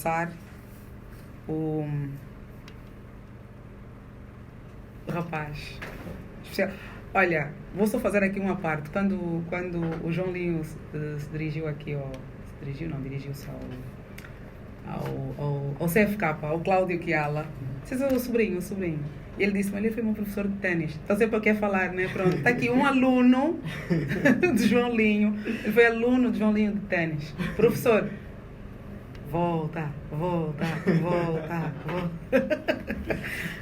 passar o rapaz especial. Olha, vou só fazer aqui uma parte. Quando o João Linho se dirigiu aqui dirigiu-se ao CFK, ao Cláudio Chiala. Vocês são o sobrinho. E ele disse, mas ele foi meu professor de ténis. Então sempre eu quero falar, né? Pronto, está aqui um aluno de João Linho. Ele foi aluno de João Linho de ténis. Professor, volta.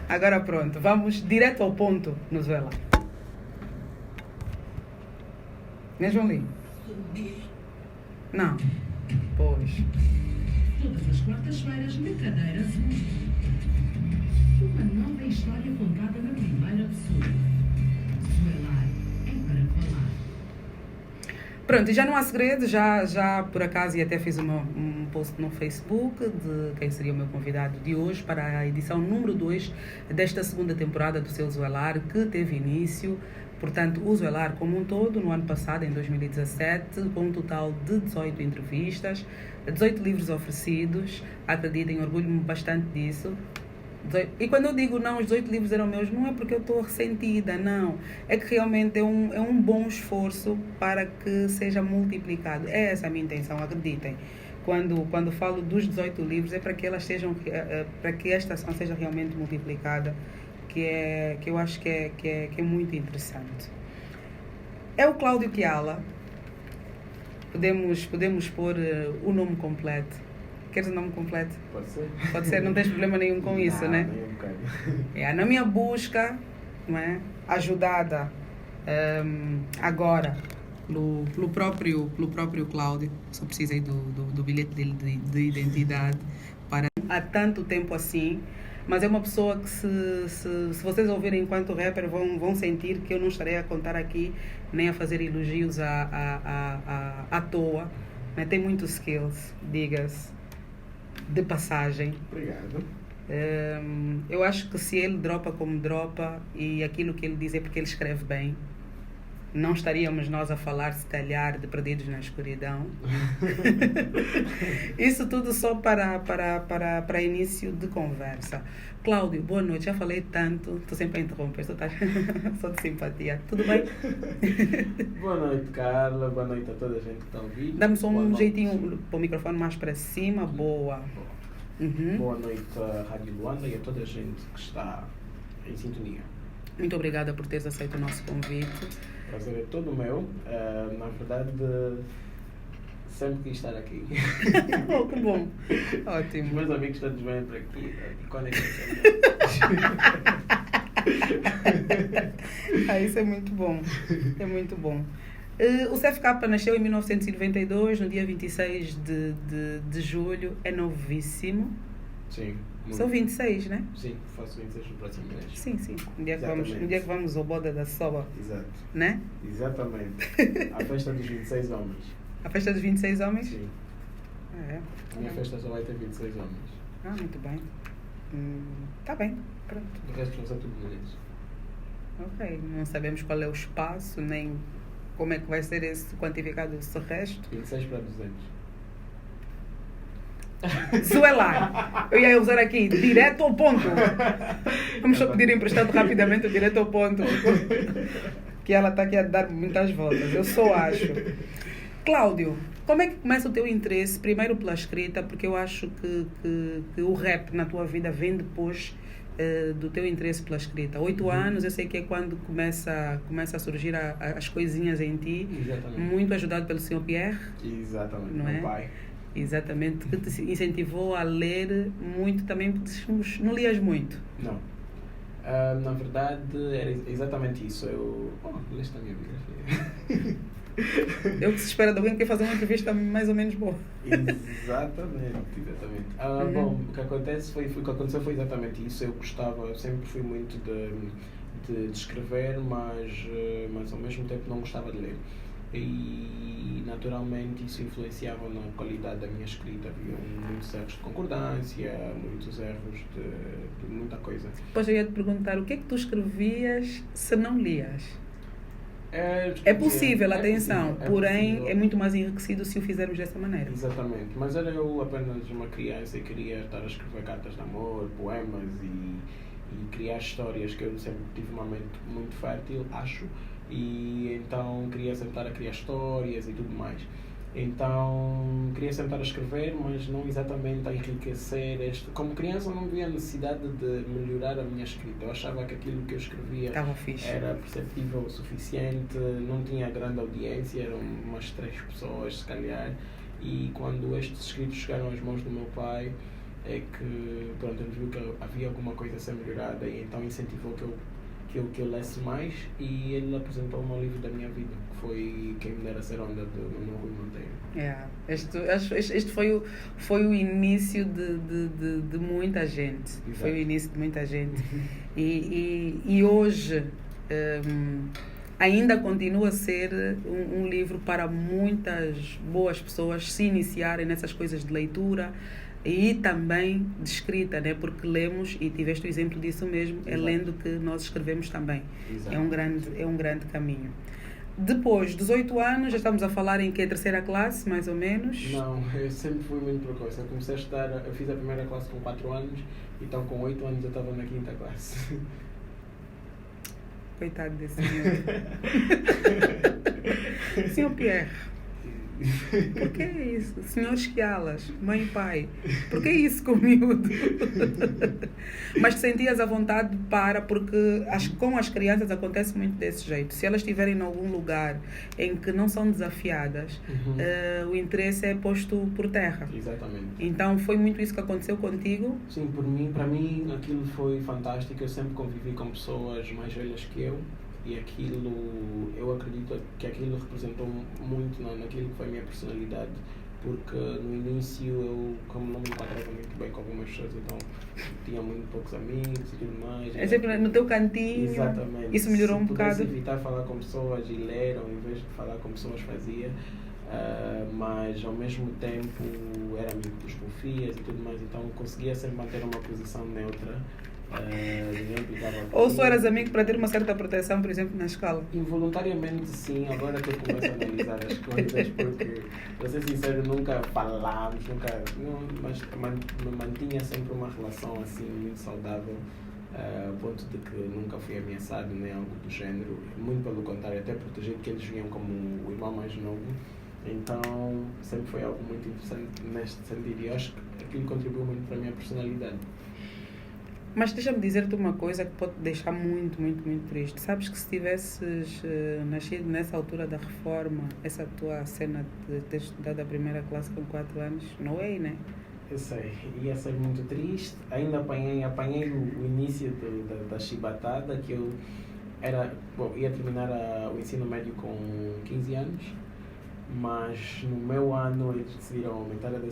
Agora pronto, vamos direto ao ponto no Zuela. Não é João Linho? Não. Pois. Todas as quartas-feiras na Cadeira Azul. Uma nova história contada na primeira pessoa. Zuelar é para falar. Pronto, e já não há segredo, já por acaso, e até fiz um post no Facebook de quem seria o meu convidado de hoje para a edição número 2 desta segunda temporada do seu Zuelar, que teve início, portanto, o Zuelar como um todo, no ano passado, em 2017, com um total de 18 entrevistas, 18 livros oferecidos, acreditem, orgulho-me bastante disso. E quando eu digo não, os 18 livros eram meus, não é porque eu estou ressentida, não. É que realmente é um bom esforço para que seja multiplicado. É essa a minha intenção, acreditem. Quando falo dos 18 livros, é para que elas sejam, para que esta ação seja realmente multiplicada, que eu acho que é muito interessante. É o Cláudio Chiala. Podemos pôr o nome completo. Queres o nome completo? Pode ser, não tens problema nenhum com isso, né? Na minha busca, não é? Ajudada agora pelo próprio Cláudio, só precisei do bilhete dele de identidade para há tanto tempo assim, mas é uma pessoa que se vocês ouvirem enquanto rapper vão sentir que eu não estarei a contar aqui nem a fazer elogios à toa, né? Tem muitos skills, diga-se de passagem. Obrigado. Eu acho que se ele dropa como dropa e aquilo que ele diz é porque ele escreve bem, não estaríamos nós a falar, se calhar, de Perdidos na Escuridão. Isso tudo só para início de conversa. Cláudio, boa noite. Já falei tanto, estou sempre a interromper, só de simpatia. Tudo bem? Boa noite, Carla. Boa noite a toda a gente que está a ouvir. Dá-me só um jeitinho para o microfone mais para cima. Boa. Uhum. Boa noite à Rádio Luanda e a toda a gente que está em sintonia. Muito obrigada por teres aceito o nosso convite. O prazer é todo meu. Na verdade, sempre quis estar aqui. Oh, que bom. Ótimo. Os meus amigos todos vêm para aqui. E quando é que isso é muito bom. É muito bom. O CFK nasceu em 1992, no dia 26 de julho. É novíssimo. Sim. São 26, né? Sim, faço 26 no próximo mês. Sim. Um dia que vamos ao Boda da Soba. Exato. Né? Exatamente. A festa dos 26 homens. A festa dos 26 homens? Sim. A minha festa só vai ter 26 homens. Muito bem. Tá bem, pronto. O resto vão ser tudo mulheres. Ok, não sabemos qual é o espaço, nem como é que vai ser quantificado esse resto. 26 para 200. Zuelar. Eu ia usar aqui, direto ao ponto. Vamos só pedir emprestado rapidamente, direto ao ponto. Que ela está aqui a dar muitas voltas. Eu só acho. Cláudio, como é que começa o teu interesse? Primeiro pela escrita, porque eu acho que o rap na tua vida vem depois do teu interesse pela escrita. 8 anos, eu sei que é quando começa a surgir as coisinhas em ti. Exatamente. Muito ajudado pelo Sr. Pierre. Exatamente, não meu é? pai. Exatamente, que te incentivou a ler muito também, porque não lias muito. Não. Na verdade, era exatamente isso. Leste a minha biografia. Eu que se espera de alguém que quer fazer uma entrevista mais ou menos boa. Exatamente. Bom, o que acontece foi exatamente isso. Eu sempre fui muito de escrever, mas ao mesmo tempo não gostava de ler. E naturalmente isso influenciava na qualidade da minha escrita. Havia muitos erros de concordância, muitos erros de muita coisa. Depois eu ia te perguntar, o que é que tu escrevias se não lias? É possível, é atenção, possível, é porém possível. é muito mais enriquecido se o fizermos dessa maneira. Exatamente, mas era eu apenas uma criança e queria estar a escrever cartas de amor, poemas e criar histórias, que eu sempre tive uma mente muito fértil, acho, e então queria sempre estar a criar histórias e tudo mais. Então queria sempre estar a escrever, mas não exatamente a enriquecer este. Como criança não via a necessidade de melhorar a minha escrita. Eu achava que aquilo que eu escrevia Estava fixe. era perceptível o suficiente, não tinha grande audiência, eram umas 3 pessoas se calhar. E quando estes escritos chegaram às mãos do meu pai, é que pronto, ele viu que havia alguma coisa a ser melhorada e então incentivou que eu lesse mais, e ele apresentou-me ao livro da minha vida, que foi Quem Me Dera Ser Onda, de Manuel Rui Monteiro. Este foi o início de muita gente. Exato. Foi o início de muita gente. E hoje ainda continua a ser um livro para muitas boas pessoas se iniciarem nessas coisas de leitura e também de escrita, né? Porque lemos, e tiveste o exemplo disso mesmo, é Exato. lendo que nós escrevemos também. Exato. É um grande caminho. Depois dos 8 anos, já estamos a falar em que? Terceira classe, mais ou menos? Não, eu sempre fui muito precoce. Eu comecei a estudar, eu fiz a primeira classe com 4 anos, então com 8 anos eu estava na 5ª classe. Coitado desse senhor. Senhor Pierre, por que isso? Senhor Esquialas, mãe e pai, por que isso com o miúdo? Mas te sentias à vontade porque com as crianças acontece muito desse jeito. Se elas estiverem em algum lugar em que não são desafiadas, o interesse é posto por terra. Exatamente. Então foi muito isso que aconteceu contigo? Sim, para mim aquilo foi fantástico. Eu sempre convivi com pessoas mais velhas que eu, e eu acredito que aquilo representou muito naquilo que foi a minha personalidade, porque no início eu, como não me encontrava muito bem com algumas pessoas, então tinha muito poucos amigos e tudo mais. É sempre no teu cantinho. Exatamente. Isso melhorou Se um bocado. pudesse evitar falar com pessoas e ler, ao invés de falar com pessoas, fazia. Mas ao mesmo tempo era amigo dos bufias e tudo mais, então conseguia sempre manter uma posição neutra. Ou só eras amigo para ter uma certa proteção, por exemplo, na escola? Involuntariamente sim, agora que eu começo a analisar as coisas, porque, para ser sincero, nunca falámos, mas mantinha sempre uma relação assim muito saudável, a ponto de que nunca fui ameaçado nem algo do género, muito pelo contrário, até protegido, que eles vinham como o irmão mais novo. Então sempre foi algo muito interessante neste sentido, e eu acho que aquilo contribuiu muito para a minha personalidade. Mas deixa-me dizer-te uma coisa que pode te deixar muito, muito, muito triste. Sabes que se tivesses nascido nessa altura da reforma, essa tua cena de ter estudado a primeira classe com 4 anos, não é, né? Eu sei, ia ser muito triste. Ainda apanhei o início da chibatada, que eu ia terminar o ensino médio com 15 anos, mas no meu ano eles decidiram aumentar a 12ª,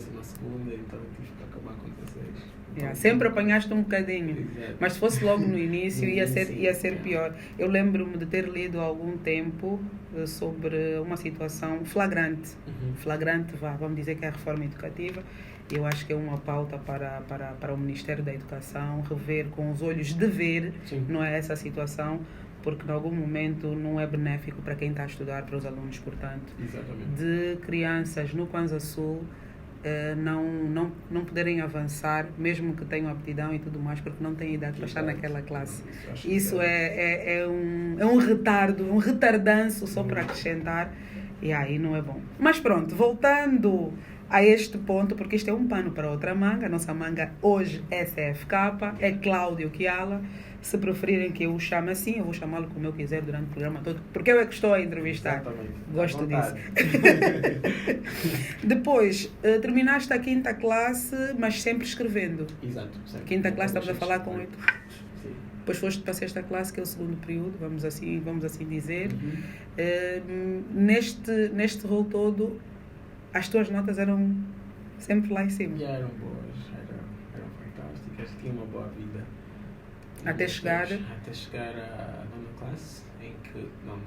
então eu tive que acabar com 16. Sempre apanhaste um bocadinho. Exato. Mas se fosse logo no início, ia ser Sim. pior. Eu lembro-me de ter lido há algum tempo sobre uma situação flagrante. Flagrante, vamos dizer que é a reforma educativa. Eu acho que é uma pauta para o Ministério da Educação rever com os olhos de ver, Sim. não é essa situação, porque em algum momento não é benéfico para quem está a estudar, para os alunos, portanto, Exatamente. de crianças no Kwanza Sul não poderem avançar, mesmo que tenham aptidão e tudo mais, porque não têm idade para estar naquela classe. Isso é um retardo, um retardanço só para acrescentar, e aí não é bom. Mas pronto, voltando a este ponto, porque isto é um pano para outra manga. A nossa manga hoje é CFK, é Cláudio Kiala. Se preferirem que eu o chame assim, eu vou chamá-lo como eu quiser durante o programa todo, porque eu é que estou a entrevistar. Exatamente. Gosto disso. Depois, terminaste a 5ª classe, mas sempre escrevendo. Exato. Sempre. 5ª classe, estamos a falar com 8. Sim. Depois foste para a 6ª classe, que é o segundo período, vamos assim dizer. Neste rol todo, as tuas notas eram sempre lá em cima. E eram boas, eram fantásticas, tinha uma boa vida. Até chegar à 9ª classe, em que... Não,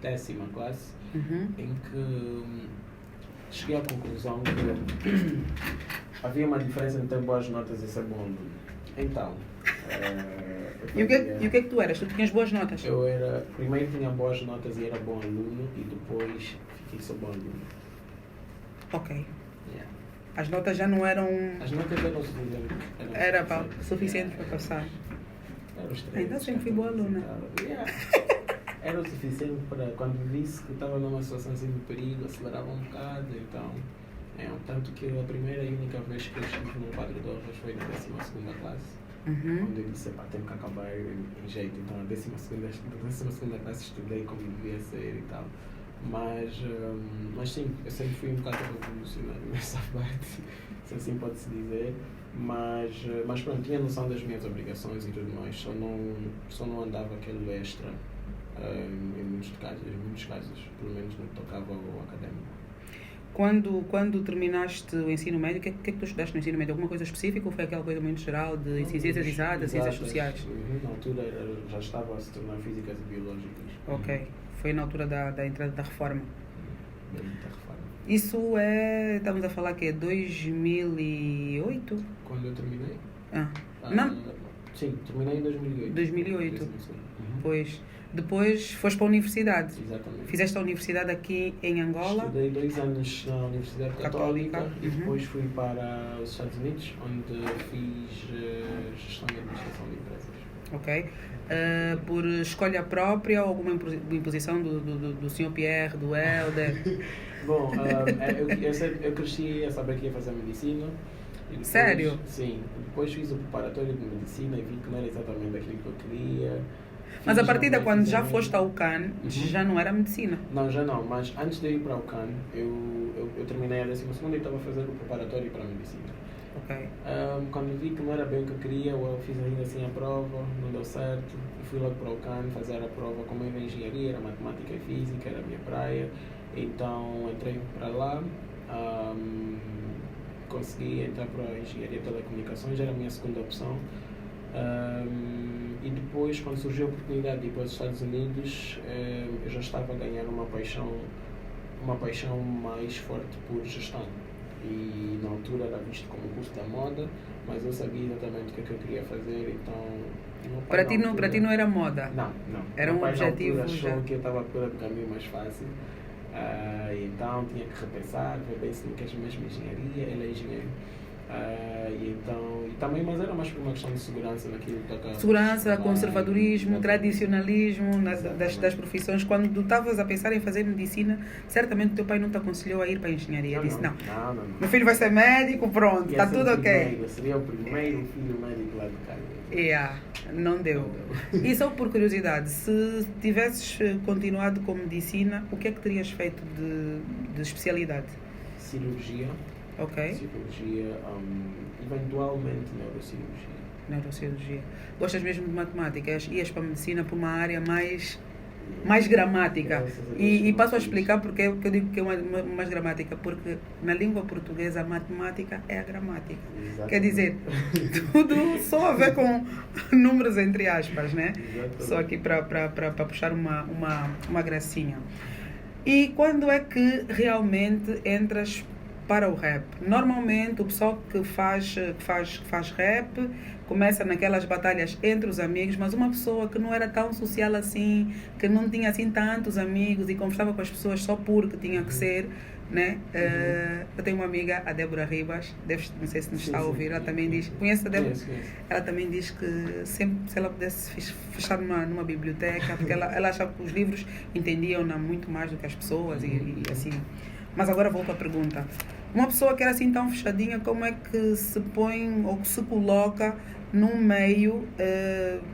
10ª classe, em que cheguei à conclusão que havia uma diferença entre ter boas notas e ser bom aluno. Então, E o que é que tu eras? Tu tinhas boas notas? primeiro tinha boas notas e era bom aluno, e depois fiquei só bom aluno. Ok. Yeah. As notas já não eram... As notas eram suficientes. Era suficiente para passar. Era os Ainda sempre fui boa aluna. Yeah. Era o suficiente para quando disse que estava numa situação assim de perigo, acelerava um bocado, então... tanto que a primeira e única vez que eu estive num quadro de honras foi na 12ª classe, onde eu disse, tenho que acabar em jeito. Então, na 12ª classe estudei como devia ser e tal. Mas sim, eu sempre fui um bocado revolucionário nessa parte, se assim pode-se dizer. Mas pronto, tinha noção das minhas obrigações e tudo mais, só não andava aquele extra em muitos casos, pelo menos no que tocava ao académico. Quando terminaste o ensino médio, o que é que tu estudaste no ensino médio? Alguma coisa específica ou foi aquela coisa muito geral de ciências exatas, ciências sociais? Na altura já estava a se tornar físicas e biológicas. Ok. Foi na altura da entrada da reforma. Da reforma. Isso estamos a falar que é 2008? Quando eu terminei? Não? Sim, terminei em 2008. 2008. Pois. Depois foste para a universidade. Exatamente. Fizeste a universidade aqui em Angola? Estudei 2 anos na Universidade Católica. E depois fui para os Estados Unidos, onde fiz gestão e administração de empresas. Ok. Por escolha própria ou alguma imposição do Sr. Pierre, do Helder? Bom, eu cresci a saber que ia fazer medicina. Depois, sério? Sim. Depois fiz o preparatório de medicina e vi que não era exatamente aquilo que eu queria. Mas a partir de quando já foste ao UCAN, já não era medicina? Não, já não. Mas antes de ir para o UCAN, eu terminei a 12ª e estava a fazer o preparatório para a medicina. Ok. Quando vi que não era bem o que eu queria, eu fiz ainda assim a prova, não deu certo. Fui logo para o UCAN fazer a prova. Como eu era engenharia, era matemática e física, era a minha praia. Então entrei para lá. Consegui entrar para a engenharia de telecomunicações, era a minha segunda opção. E depois, quando surgiu a oportunidade de ir para os Estados Unidos, eu já estava a ganhar uma paixão mais forte por gestão. E na altura era visto como um curso da moda, mas eu sabia exatamente o que eu queria fazer, então... Para ti não era moda? Não. Era um objetivo já. Achou que eu estava pelo caminho mais fácil. Então tinha que repensar, ver bem se não queres mesmo engenharia, ele é engenheiro. Também, mas era mais por uma questão de segurança naquilo que toca. Segurança, conservadorismo, tradicionalismo das profissões. Quando tu estavas a pensar em fazer medicina, certamente o teu pai não te aconselhou a ir para a engenharia. Disse, não. Meu filho vai ser médico, pronto, está tudo ok. Seria o primeiro filho médico lá de casa. Não deu. E só por curiosidade, se tivesses continuado com medicina, o que é que terias feito de especialidade? Cirurgia. Ok. Cirurgia, eventualmente Neurocirurgia. Gostas mesmo de matemáticas? Ias para a medicina por uma área mais gramática. E passo a explicar porque eu digo que é mais gramática, porque na língua portuguesa a matemática é a gramática. Exatamente. Quer dizer, tudo só a ver com números entre aspas, né? Exatamente. Só aqui para puxar uma gracinha. E quando é que realmente entras para o rap? Normalmente o pessoal que faz rap começa naquelas batalhas entre os amigos, mas uma pessoa que não era tão social assim, que não tinha assim tantos amigos e conversava com as pessoas só porque tinha que ser, né? Eu tenho uma amiga, a Débora Ribas, não sei se nos está a ouvir, ela também diz, conhece a Débora? Conheço. Ela também diz que sempre, se ela pudesse fechar numa biblioteca, porque ela achava que os livros entendiam-na muito mais do que as pessoas e assim. Mas agora volto à pergunta. Uma pessoa que era assim tão fechadinha, como é que se põe ou que se coloca num meio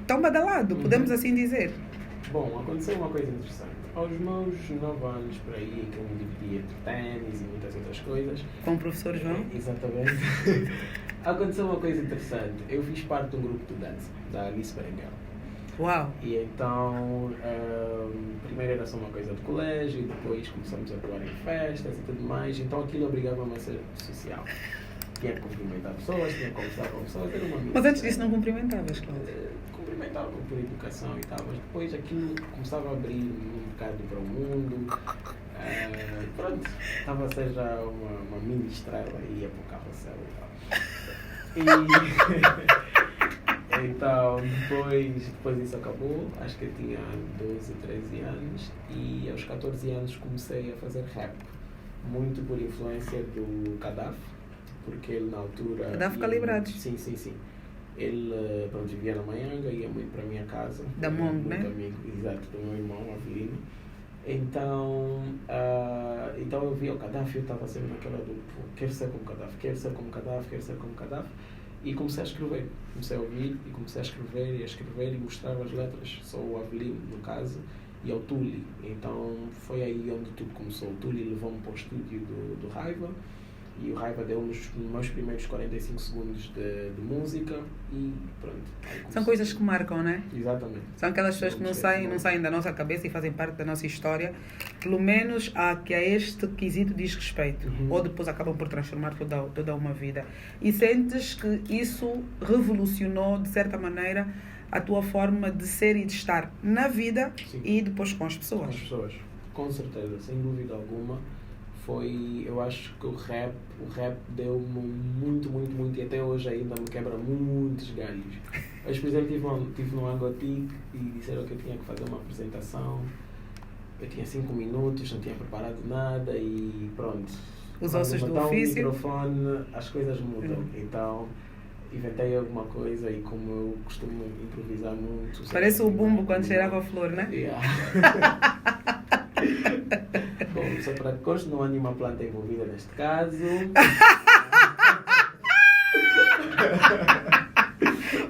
tão badalado, podemos assim dizer? Bom, aconteceu uma coisa interessante. Aos meus 9 anos, por aí, que eu me dividia entre ténis e muitas outras coisas. Com o professor João? Exatamente. Aconteceu uma coisa interessante. Eu fiz parte de um grupo de dança, da Alice Berenguela. Uau! E então, primeiro era só uma coisa de colégio, e depois começamos a atuar em festas e tudo mais. Então aquilo obrigava-me a ser social. Tinha que cumprimentar pessoas, tinha que conversar com pessoas, era uma Mas antes disso não cumprimentavas, Cláudio? Cumprimentava por educação e tal, mas depois aquilo começava a abrir um bocado para o mundo. Pronto, estava a ser já uma mini estrela e ia para o carrossel e tal. Então, depois isso acabou, acho que eu tinha 12, 13 anos e aos 14 anos comecei a fazer rap, muito por influência do Kadaf, porque ele na altura... Kadaf Calibrados. Sim. Ele, pronto, vivia na Manhanga, ia muito para a minha casa. Da Mongo, né? Amigo, exato, do meu irmão, Avelino. Então eu via o Kadaf e eu estava sempre naquela do quero ser como Kadaf, quero ser como Kadaf. E comecei a escrever. Comecei a ouvir e comecei a escrever e mostrava as letras. Sou o Avelino, no caso, e ao Tuli. Então foi aí onde tudo começou. O Tuli levou-me para o estúdio do Raiva. E o Raiva deu-me os meus primeiros 45 segundos de música e pronto. São coisas que marcam, né? Exatamente. São aquelas pessoas que não saem da nossa cabeça e fazem parte da nossa história, pelo menos a este quesito diz respeito. Ou depois acabam por transformar toda uma vida. E sentes que isso revolucionou, de certa maneira, a tua forma de ser e de estar na vida. Sim. E depois com as pessoas. Com as pessoas, com certeza, sem dúvida alguma. Eu acho que o rap deu-me muito e até hoje ainda me quebra muitos galhos. Hoje, por exemplo, estive no Angotique e disseram que eu tinha que fazer uma apresentação. Eu tinha 5 minutos, não tinha preparado nada e pronto. Os ossos do ofício. O microfone, as coisas mudam. Então, inventei alguma coisa e como eu costumo improvisar muito... Parece o bumbo quando cheirava a flor, né? Yeah. Bom, só para que conste, não há nenhuma planta envolvida neste caso.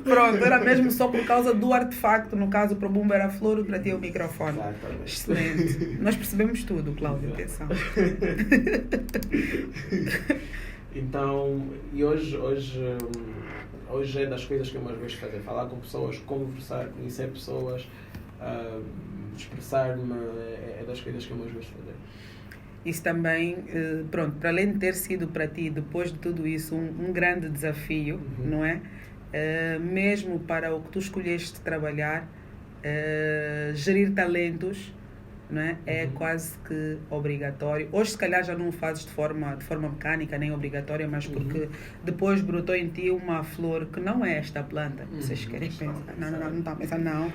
Pronto, era mesmo só por causa do artefacto. No caso, para o bumbo era a flor e para ti é o microfone. Exatamente. Excelente. Nós percebemos tudo, Cláudio, atenção. Então, e hoje é das coisas que eu mais gosto de fazer. Falar com pessoas, conversar, conhecer pessoas, expressar-me, é das coisas que eu mais gosto de fazer. Isso também, pronto, para além de ter sido para ti, depois de tudo isso, um grande desafio, não é? Mesmo para o que tu escolheste trabalhar, gerir talentos, não é? É quase que obrigatório. Hoje, se calhar, já não o fazes de forma mecânica, nem obrigatória, mas porque depois brotou em ti uma flor que não é esta planta. Vocês querem pensar? Não está a pensar, não.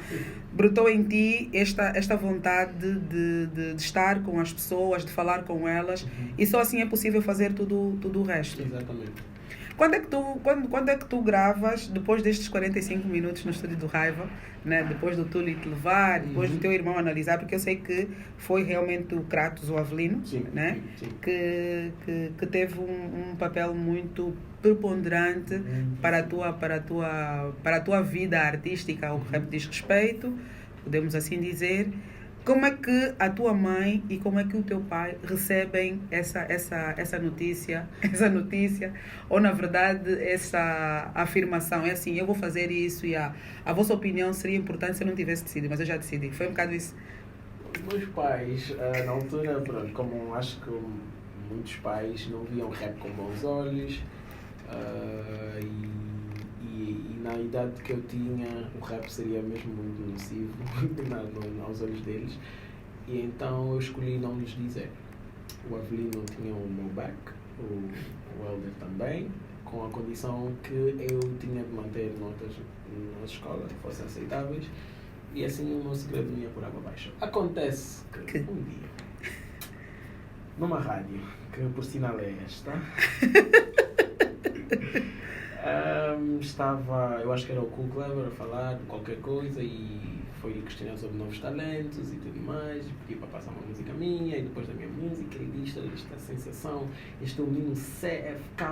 Brotou em ti esta vontade de estar com as pessoas, de falar com elas, e só assim é possível fazer tudo o resto. Exatamente. Quando é que tu gravas, depois destes 45 minutos no estúdio do Raiva, né? Depois do Tuli te levar, depois do teu irmão analisar, porque eu sei que foi realmente o Kratos, o Avelino, sim, né? Sim. Que teve um papel muito preponderante para a tua vida artística, ao que o rap diz respeito, podemos assim dizer. Como é que a tua mãe e como é que o teu pai recebem essa notícia, ou na verdade essa afirmação? É assim, eu vou fazer isso e a vossa opinião seria importante se eu não tivesse decidido, mas eu já decidi. Foi um bocado isso. Os meus pais, na altura, pronto, como acho que muitos pais não viam rap com bons olhos, e na idade que eu tinha, o rap seria mesmo muito nocivo aos olhos deles. E então eu escolhi não lhes dizer. O Avelino tinha o meu back, o Helder também, com a condição que eu tinha de manter notas na escola que fossem aceitáveis. E assim o meu segredo não ia por água abaixo. Acontece que um dia, numa rádio, que por sinal é esta... estava, eu acho que era o Cool Clever a falar de qualquer coisa e foi questionar sobre novos talentos e tudo mais, pedi para passar uma música minha e depois da minha música ele disse esta sensação, este é o menino CFK,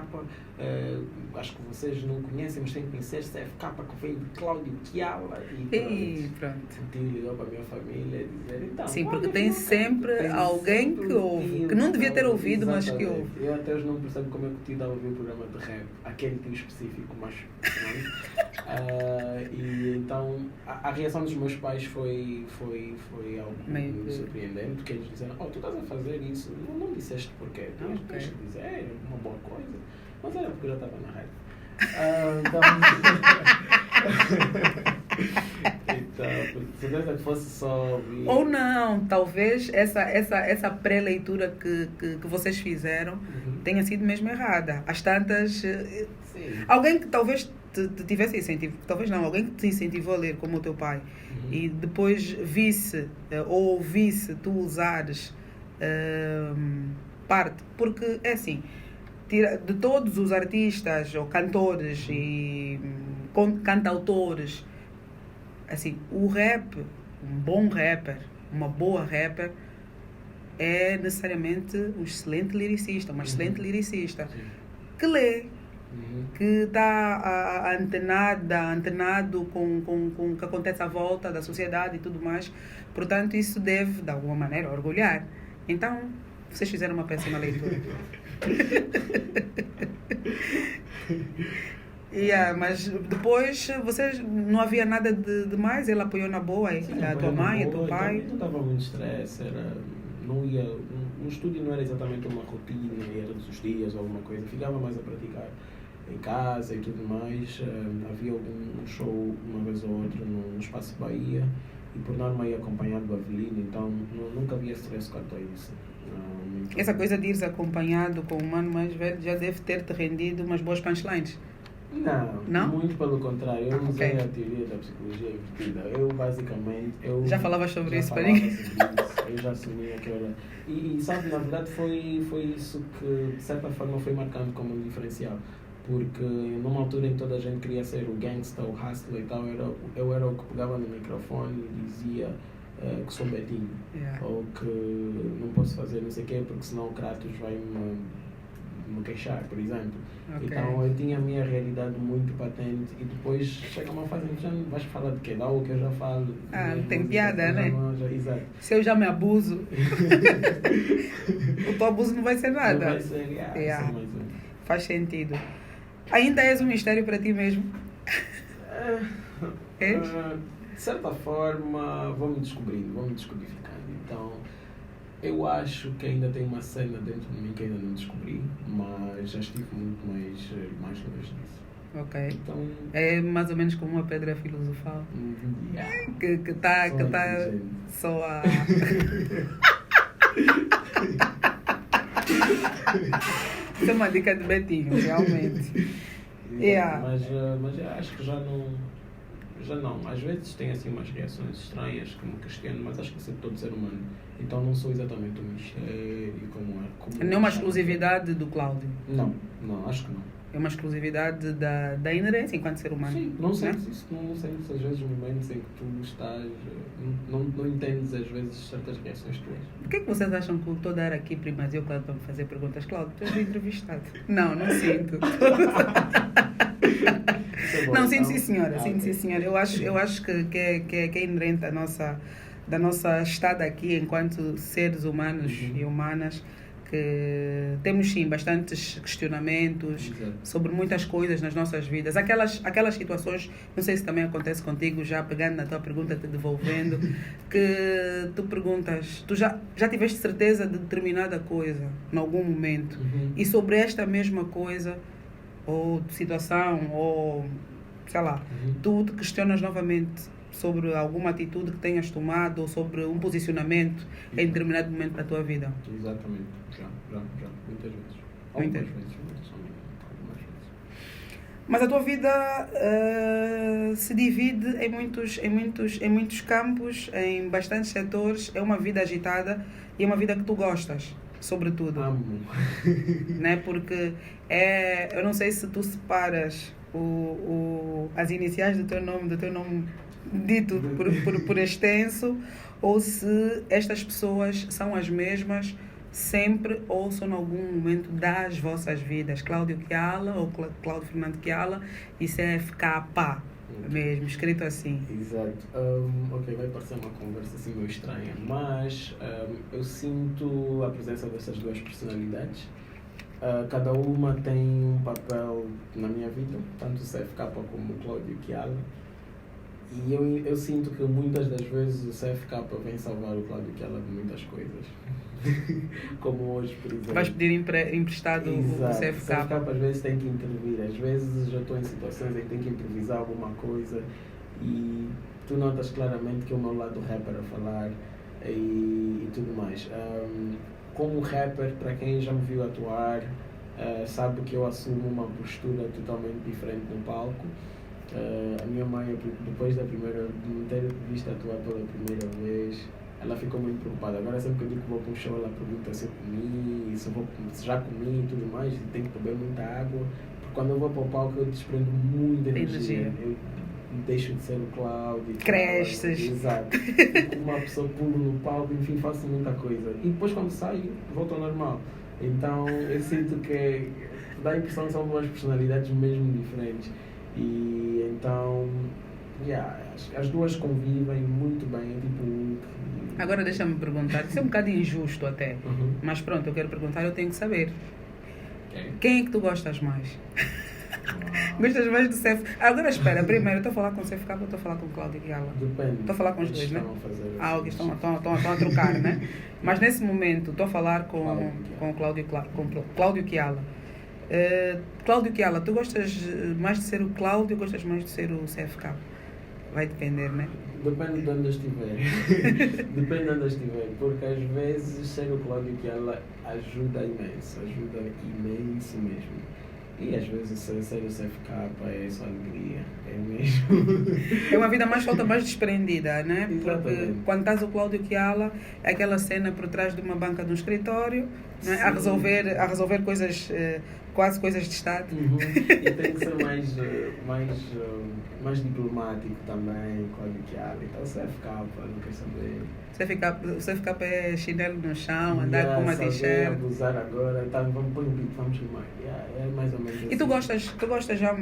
acho que vocês não conhecem, mas têm que conhecer CFK que veio de Cláudio Kiala e pronto. O tio ligou para a minha família e dizer, então... Sim, porque tem sempre alguém que ouve, que não devia ter ouvido, mas que ouve. Eu até hoje não percebo como é que o tio dá a ouvir o programa de rap, aquele tio específico, mas... e então a reação dos meus pais foi algo muito surpreendente, porque eles disseram, tu estás a fazer isso, não disseste porquê, tens que dizer, é uma boa coisa, mas era porque eu já estava na rede. Então, se certeza que fosse só ouvir... Ou não, talvez essa pré-leitura que vocês fizeram tenha sido mesmo errada. As tantas... Alguém que talvez te tivesse incentivo, talvez não, alguém que te incentivou a ler, como o teu pai, e depois visse ou ouvisse tu usares parte, porque é assim, de todos os artistas ou cantores e cantautores, assim, o rap, um bom rapper, uma boa rapper, é necessariamente um excelente liricista, uma excelente liricista, que lê, que está antenado com o que acontece à volta da sociedade e tudo mais. Portanto, isso deve, de alguma maneira, orgulhar. Então, vocês fizeram uma péssima leitura. Mas depois, vocês, não havia nada de mais? Ele apoiou na boa? Sim, a tua mãe, o teu pai? Não estava muito estresse, no estúdio não era exatamente uma rotina, era todos os dias ou alguma coisa, ficava mais a praticar em casa e tudo mais. Havia um show uma vez ou outra no Espaço Bahia e por norma ia acompanhado do Avelino, então nunca havia stress quanto a isso. Essa coisa de ires acompanhado com um mano mais velho já deve ter-te rendido umas boas punchlines. Não? Muito pelo contrário. Eu usei a teoria da psicologia invertida. Eu, basicamente... Já falavas sobre isso para ninguém? Eu já assumia que era... E sabe, na verdade, foi isso que, de certa forma, foi marcando como um diferencial. Porque numa altura em que toda a gente queria ser o gangsta, o hustler e tal, eu era o que pegava no microfone e dizia que sou Betinho. Ou que não posso fazer não sei o quê, porque senão o Kratos vai me queixar, por exemplo. Então eu tinha a minha realidade muito patente e depois chega uma fase em que já não vais falar de quê? Dá o que eu já falo. Não tem piada, né? Exato. Se eu já me abuso, o teu abuso não vai ser nada. Não vai ser, mais um. Faz sentido. Ainda és um mistério para ti mesmo? De certa forma, vou-me descobrindo. Então, eu acho que ainda tem uma cena dentro de mim que ainda não descobri, mas já estive muito mais longe disso. Ok. Então, é mais ou menos como uma pedra filosofal. Que está só a... Isso é uma dica de Betinho, realmente. Mas eu acho que já não. Às vezes tem assim umas reações estranhas que me questiono, mas acho que sou todo ser humano. Então não sou exatamente um mistério como é. Não é uma exclusividade do Cláudio? Não, acho que não. É uma exclusividade da inerência enquanto ser humano? Sim, não sentes isso, não sentes às vezes momentos em que tu estás, não entendes às vezes certas reações tuas. Por que vocês acham que eu estou a dar aqui primazia Cláudio para me fazer perguntas? Cláudio, tu és entrevistado. Não sinto. Não, sinto sim senhora, sim senhora. Eu acho que é inerente da nossa estada aqui enquanto seres humanos e humanas, que temos sim bastantes questionamentos sobre muitas coisas nas nossas vidas. Aquelas situações, não sei se também acontece contigo, já pegando na tua pergunta, te devolvendo, que tu perguntas, tu já tiveste certeza de determinada coisa em algum momento, e sobre esta mesma coisa ou situação, ou sei lá, tu te questionas novamente sobre alguma atitude que tenhas tomado ou sobre um posicionamento em determinado momento da tua vida. Exatamente, já, muitas vezes. Algumas vezes. Mas a tua vida se divide em muitos campos, em bastantes setores. É uma vida agitada e é uma vida que tu gostas, sobretudo. Amo. Né? Porque eu não sei se tu separas as iniciais do teu nome dito por extenso, ou se estas pessoas são as mesmas sempre ou são em algum momento das vossas vidas. Cláudio Kiala ou Cláudio Fernando Kiala e CFK mesmo, escrito assim. Exato. Ok, vai parecer uma conversa assim meio estranha, mas eu sinto a presença dessas duas personalidades. Cada uma tem um papel na minha vida, tanto o CFK como o Cláudio Kiala. E eu sinto que muitas das vezes o CFK vem salvar o Cláudio Kiala de muitas coisas. Como hoje, por exemplo. Vais pedir emprestado o CFK? O CFK às vezes tem que intervir. Às vezes já estou em situações em que tenho que improvisar alguma coisa e tu notas claramente que é o meu lado rapper a falar e tudo mais. Como rapper, para quem já me viu atuar, sabe que eu assumo uma postura totalmente diferente no palco. A minha mãe, depois de me ter visto atuar pela primeira vez, ela ficou muito preocupada. Agora sempre que eu digo que vou para um show, ela pergunta se eu comi, se já comi e tudo mais, e tenho que beber muita água. Porque quando eu vou para o palco eu desprendo muita energia. Eu deixo de ser o Cláudio. Cresces. Exato. Uma pessoa pulo no palco, enfim, faço muita coisa. E depois quando saio, volto ao normal. Então eu sinto que dá a impressão que são duas personalidades mesmo diferentes. E então, as duas convivem muito bem, tipo... Agora deixa-me perguntar, isso é um bocado injusto até, mas pronto, eu quero perguntar, eu tenho que saber. Quem é que tu gostas mais? Gostas mais do Cef? Agora espera, primeiro, estou a falar com o CFK ou estou a falar com o Cláudio Kiala? Depende. Estou a falar com os dois, né? Ok, estão a trocar, né? Mas nesse momento estou a falar com o Cláudio Kiala. Cláudio Kiala, tu gostas mais de ser o Cláudio ou gostas mais de ser o CFK? Vai depender, né? Depende de onde estiver. Depende de onde estiver, porque às vezes ser o Cláudio Kiala ajuda imenso mesmo. E às vezes ser o CFK é só alegria, é mesmo. É uma vida mais solta, mais desprendida, né? Porque quando estás o Cláudio Kiala, é aquela cena por trás de uma banca de um escritório, né? a resolver coisas, quase coisas de Estado. E tem que ser mais diplomático também, Cláudio Kiala. Então o CFK, não quer saber. Você fica pé chinelo no chão, andar com uma t-shirt. Abusar agora, tá, vamos pôr um beat, vamos filmar. É mais ou menos assim. E tu gostas já,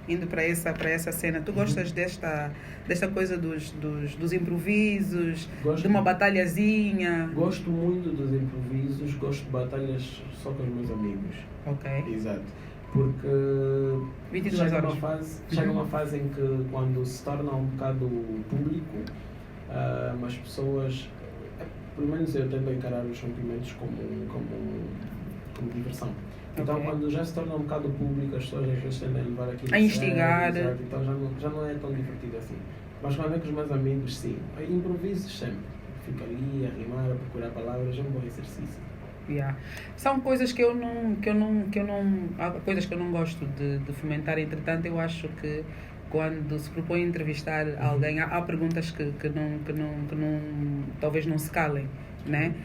indo para essa cena, tu gostas desta coisa dos improvisos, de uma batalhazinha? Gosto muito dos improvisos, gosto de batalhas só com os meus amigos. Ok. Exato. Porque 22 horas. Chega uma fase em que quando se torna um bocado público, as pessoas, pelo menos eu tento encarar os rompimentos como diversão. Então, quando já se torna um bocado público, as pessoas às vezes tendem a levar aquilo a instigar. Então já não é tão divertido assim. Mas quando é com os meus amigos, sim. Improvisos sempre. Fico ali a rimar, a procurar palavras, é um bom exercício. São coisas que eu não há coisas que eu não gosto de fomentar. Entretanto, eu acho que quando se propõe entrevistar alguém, há perguntas que não talvez não se calem, né?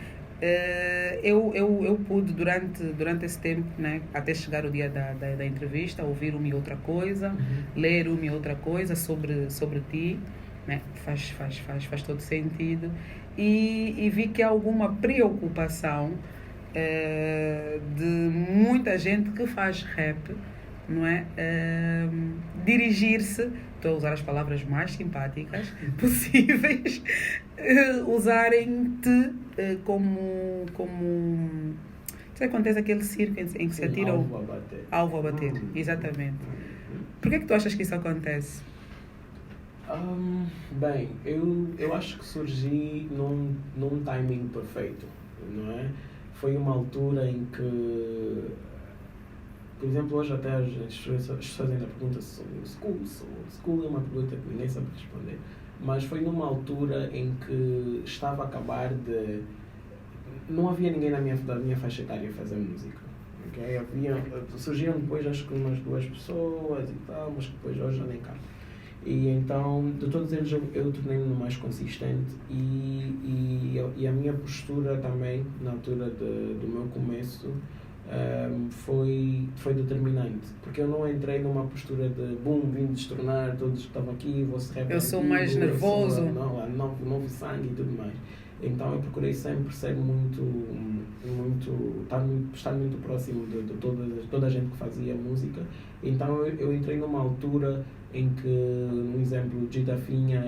Eu pude durante esse tempo, né, até chegar o dia da entrevista, ouvir uma e outra coisa, ler uma e outra coisa sobre ti, né? Faz todo sentido, e vi que há alguma preocupação de muita gente que faz rap, não é? Dirigir-se, estou a usar as palavras mais simpáticas possíveis, usarem-te como sabe, acontece aquele circo em que se atira alvo a bater. Exatamente. Por que tu achas que isso acontece? Bem, eu acho que surgi num timing perfeito, não é? Foi uma altura em que, por exemplo, hoje até as pessoas ainda perguntam sobre o school. O school é uma pergunta que ninguém sabe responder. Mas foi numa altura em que estava a acabar de... Não havia ninguém da minha faixa etária a fazer música. Okay? Surgiram depois, acho que umas 2 pessoas e tal, mas depois hoje já nem cá. E então, de todos eles, eu tornei-me mais consistente e a minha postura também, na altura do meu começo, foi determinante. Porque eu não entrei numa postura de vim destronar todos que estavam aqui, vou ser eu sou mais nervoso. Novo sangue e tudo mais. Então eu procurei sempre ser estar muito próximo de toda a gente que fazia música. Então eu entrei numa altura em que, no exemplo, o Gita Finha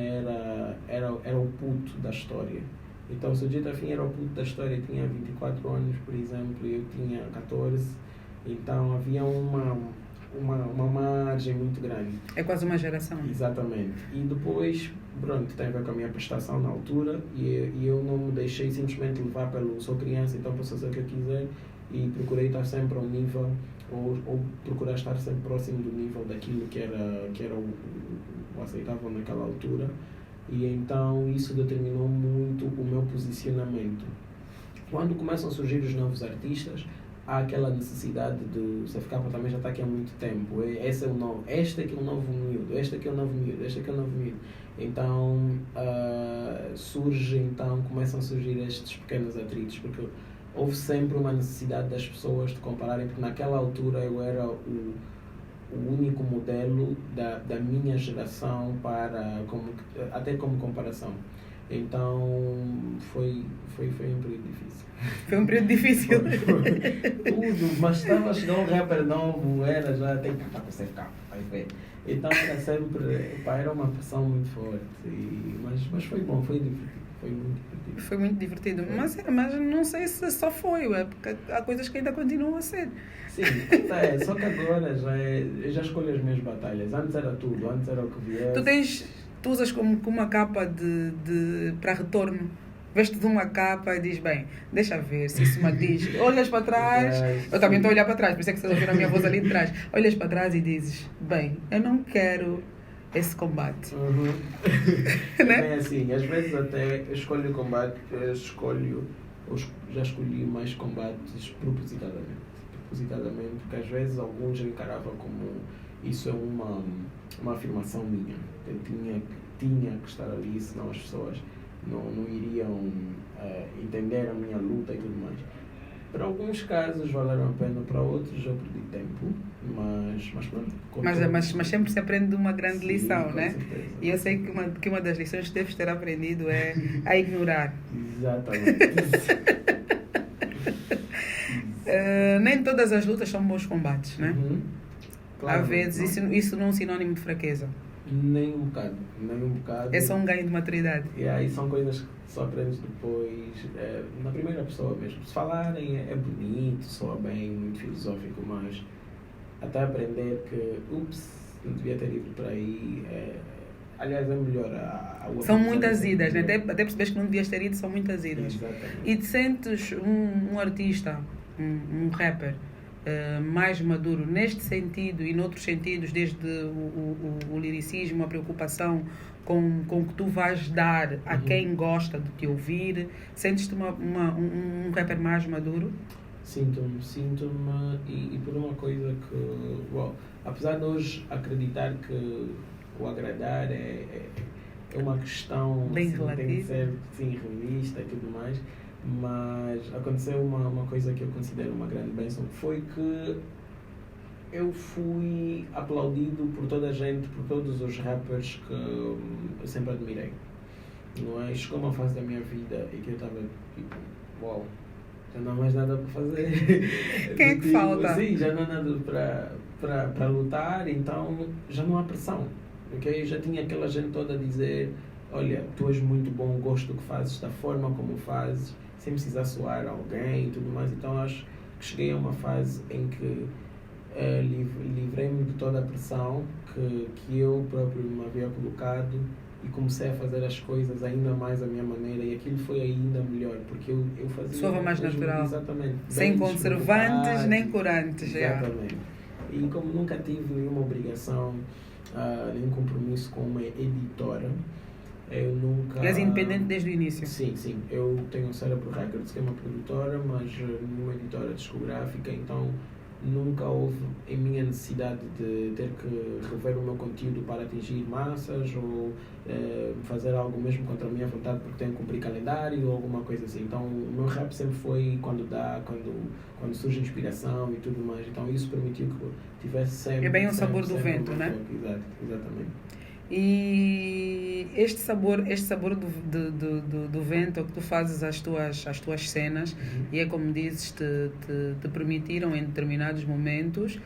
era o puto da história. Então, se o Gita Finha era o puto da história, tinha 24 anos, por exemplo, e eu tinha 14, então havia uma margem muito grande. É quase uma geração. Exatamente. E depois, pronto, tem a ver com a minha prestação na altura, e eu não me deixei simplesmente levar pelo sou criança, então posso fazer o que eu quiser, e procurei estar sempre ao nível, ou procurar estar sempre próximo do nível daquilo que era o aceitável naquela altura. E então isso determinou muito o meu posicionamento. Quando começam a surgir os novos artistas, há aquela necessidade de você ficar, também já está aqui há muito tempo, esse é o novo, este aqui é o novo miúdo, este aqui é o novo miúdo, este aqui é o novo miúdo. Então, começam a surgir estes pequenos atritos, porque houve sempre uma necessidade das pessoas de compararem, porque naquela altura eu era o único modelo da minha geração até como comparação. Então foi um período difícil. Foi um período difícil. Tudo, mas estava a chegar um rapper novo, já tem que cantar para você ficar, vai ver. Então era sempre, era uma pressão muito forte, mas foi bom, foi divertido. Foi muito divertido. Foi muito divertido, mas não sei se só foi, porque há coisas que ainda continuam a ser. Sim, só que agora eu já escolho as minhas batalhas. Antes era tudo, antes era o que viesse. Tu usas como uma capa para retorno. Veste de uma capa e diz, bem, deixa ver se isso me diz. Olhas para trás, eu também estou a olhar para trás, por isso é que vocês ouviram a minha voz ali de trás. Olhas para trás e dizes, bem, eu não quero esse combate. Né? É assim, às vezes até eu escolho o combate, já escolhi mais combates propositadamente, porque às vezes alguns encaravam como isso é uma afirmação minha. Eu tinha que estar ali, senão as pessoas não iriam entender a minha luta e tudo mais. Para alguns casos valeram a pena, para outros eu perdi tempo, mas pronto. Mas sempre se aprende uma grande lição, com né? certeza. E eu sei que uma das lições que deves ter aprendido é a ignorar. Exatamente. Nem todas as lutas são bons combates, né? Claro, Às vezes isso não é um sinónimo de fraqueza. Nem um bocado. É só um ganho de maturidade. E aí são coisas que só aprendes depois, na primeira pessoa mesmo. Se falarem é bonito, soa bem, muito filosófico, mas até aprender que, não devia ter ido por aí. Aliás, é melhor são muitas idas, né? Até percebes que não devias ter ido, são muitas idas. Exatamente. E te sentes um artista, um rapper, mais maduro neste sentido e noutros sentidos, desde o liricismo, a preocupação com o que tu vais dar a quem gosta de te ouvir. Sentes-te um rapper mais maduro? Sinto-me e por uma coisa que, apesar de hoje acreditar que o agradar é uma questão bem assim, relativa, tem que ser revista e tudo mais, mas aconteceu uma coisa que eu considero uma grande bênção, que foi que eu fui aplaudido por toda a gente, por todos os rappers que eu sempre admirei, não é? Chegou uma fase da minha vida em que eu estava tipo, já não há mais nada para fazer. Quem é que falta? Sim, já não há nada para lutar, então já não há pressão. Okay? Eu já tinha aquela gente toda a dizer, olha, tu és muito bom, gosto do que fazes, da forma como fazes, sem precisar soar alguém e tudo mais. Então acho que cheguei a uma fase em que livrei-me de toda a pressão que eu próprio me havia colocado e comecei a fazer as coisas ainda mais à minha maneira, e aquilo foi ainda melhor, porque eu fazia... Soava mais natural. Exatamente. Sem conservantes nem corantes. Exatamente. E como nunca tive nenhuma obrigação, nenhum compromisso com uma editora, eu nunca... És independente desde o início? Sim. Eu tenho a Cérebro Records, que é uma produtora, mas nenhuma editora discográfica, então nunca houve em minha necessidade de ter que rever o meu conteúdo para atingir massas ou fazer algo mesmo contra a minha vontade porque tenho que cumprir calendário ou alguma coisa assim. Então o meu rap sempre foi quando surge inspiração e tudo mais. Então isso permitiu que eu tivesse sempre... É bem o sabor do vento, né? Exatamente. E este sabor do vento que tu fazes as tuas cenas, e é como dizes, te permitiram em determinados momentos,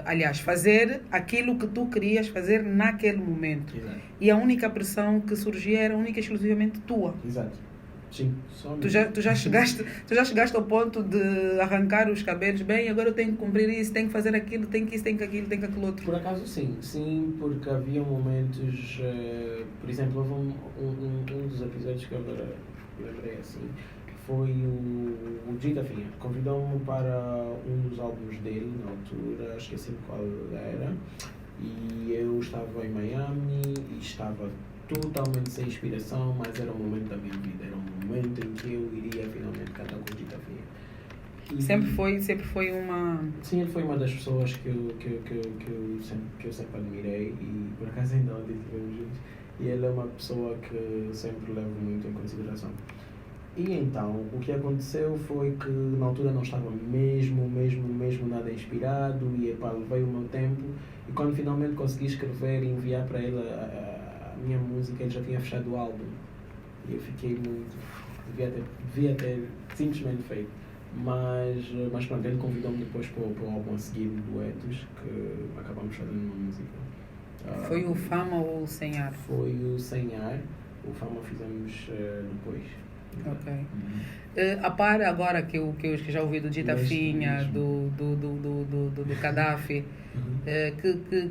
aliás, fazer aquilo que tu querias fazer naquele momento. Exato. E a única pressão que surgia era única e exclusivamente tua. Exato. Sim, tu já chegaste ao ponto de arrancar os cabelos, bem, agora eu tenho que cumprir isso, tenho que fazer aquilo, tenho que isso, tenho que aquilo, tenho que aquilo outro. Por acaso sim, porque havia momentos, por exemplo, houve um dos episódios que eu agora lembrei assim, foi o Gita Finha, convidou-me para um dos álbuns dele na altura, esqueci-me qual era, e eu estava em Miami e estava totalmente sem inspiração, mas era um momento da minha vida, era um momento em que eu iria finalmente cantar com o Gita Finha. Sempre foi uma... Sim, ele foi uma das pessoas que eu sempre admirei e por acaso ainda ontem estivemos juntos. E ele é uma pessoa que eu sempre levo muito em consideração. E então, o que aconteceu foi que na altura não estava mesmo nada inspirado e levei o meu tempo. E quando finalmente consegui escrever e enviar para ele a minha música, ele já tinha fechado o álbum. E eu fiquei muito... Devia ter simplesmente feito. Mas pronto, ele convidou-me depois para o álbum a seguir, Duetos, que acabamos fazendo uma música. Foi o Fama ou o Sem Ar? Foi o Sem Ar. O Fama fizemos depois. Ok. A par agora que eu já ouvi do Dita Finha, do Gaddafi,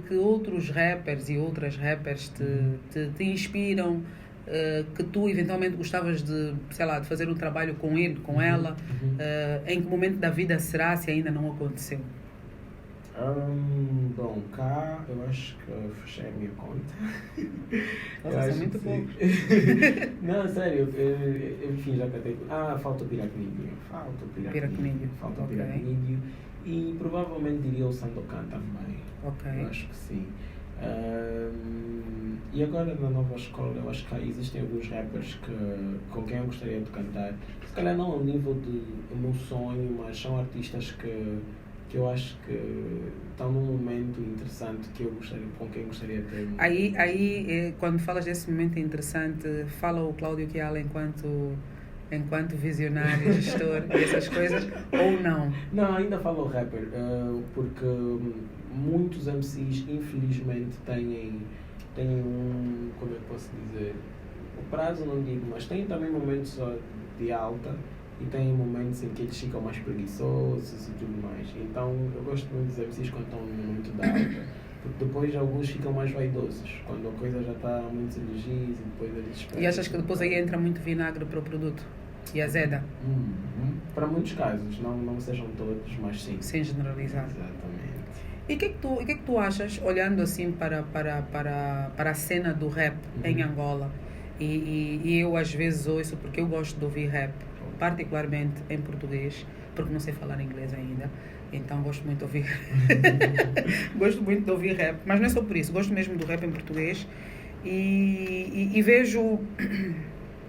que outros rappers e outras rappers te inspiram, que tu eventualmente gostavas de, sei lá, de fazer um trabalho com ele, com ela, em que momento da vida será, se ainda não aconteceu? Bom, cá eu acho que eu fechei a minha conta. Nossa, isso é muito pouco. Não, sério, enfim, já cantei. Falta o Piracnídeo. Falta o Piracnídeo. E provavelmente diria o Sandokan também. Ok. Eu acho que sim. E agora na nova escola eu acho que existem alguns rappers com quem eu gostaria de cantar. Se calhar não ao nível de o meu sonho, mas são artistas que eu acho que estão num momento interessante com quem gostaria de ter. Aí, quando falas desse momento interessante, fala o Cláudio Kiala enquanto visionário, gestor e essas coisas, ou não? Não, ainda falo o rapper, porque muitos MCs infelizmente têm como é que posso dizer, o prazo não digo, mas têm também momentos de alta e tem momentos em que eles ficam mais preguiçosos e tudo mais. Então eu gosto muito dos MCs quando estão no momento da alta, porque depois alguns ficam mais vaidosos, quando a coisa já está muitos elogios e depois eles esperam. E achas que depois aí entra muito vinagre para o produto? E azeda? Para muitos casos, não sejam todos, mas sim. Sem generalizar. Exatamente. E o que é que tu achas, olhando assim para a cena do rap em Angola? E eu às vezes ouço, porque eu gosto de ouvir rap, particularmente em português, porque não sei falar inglês ainda, então gosto muito de ouvir gosto muito de ouvir rap, mas não é só por isso, gosto mesmo do rap em português e vejo,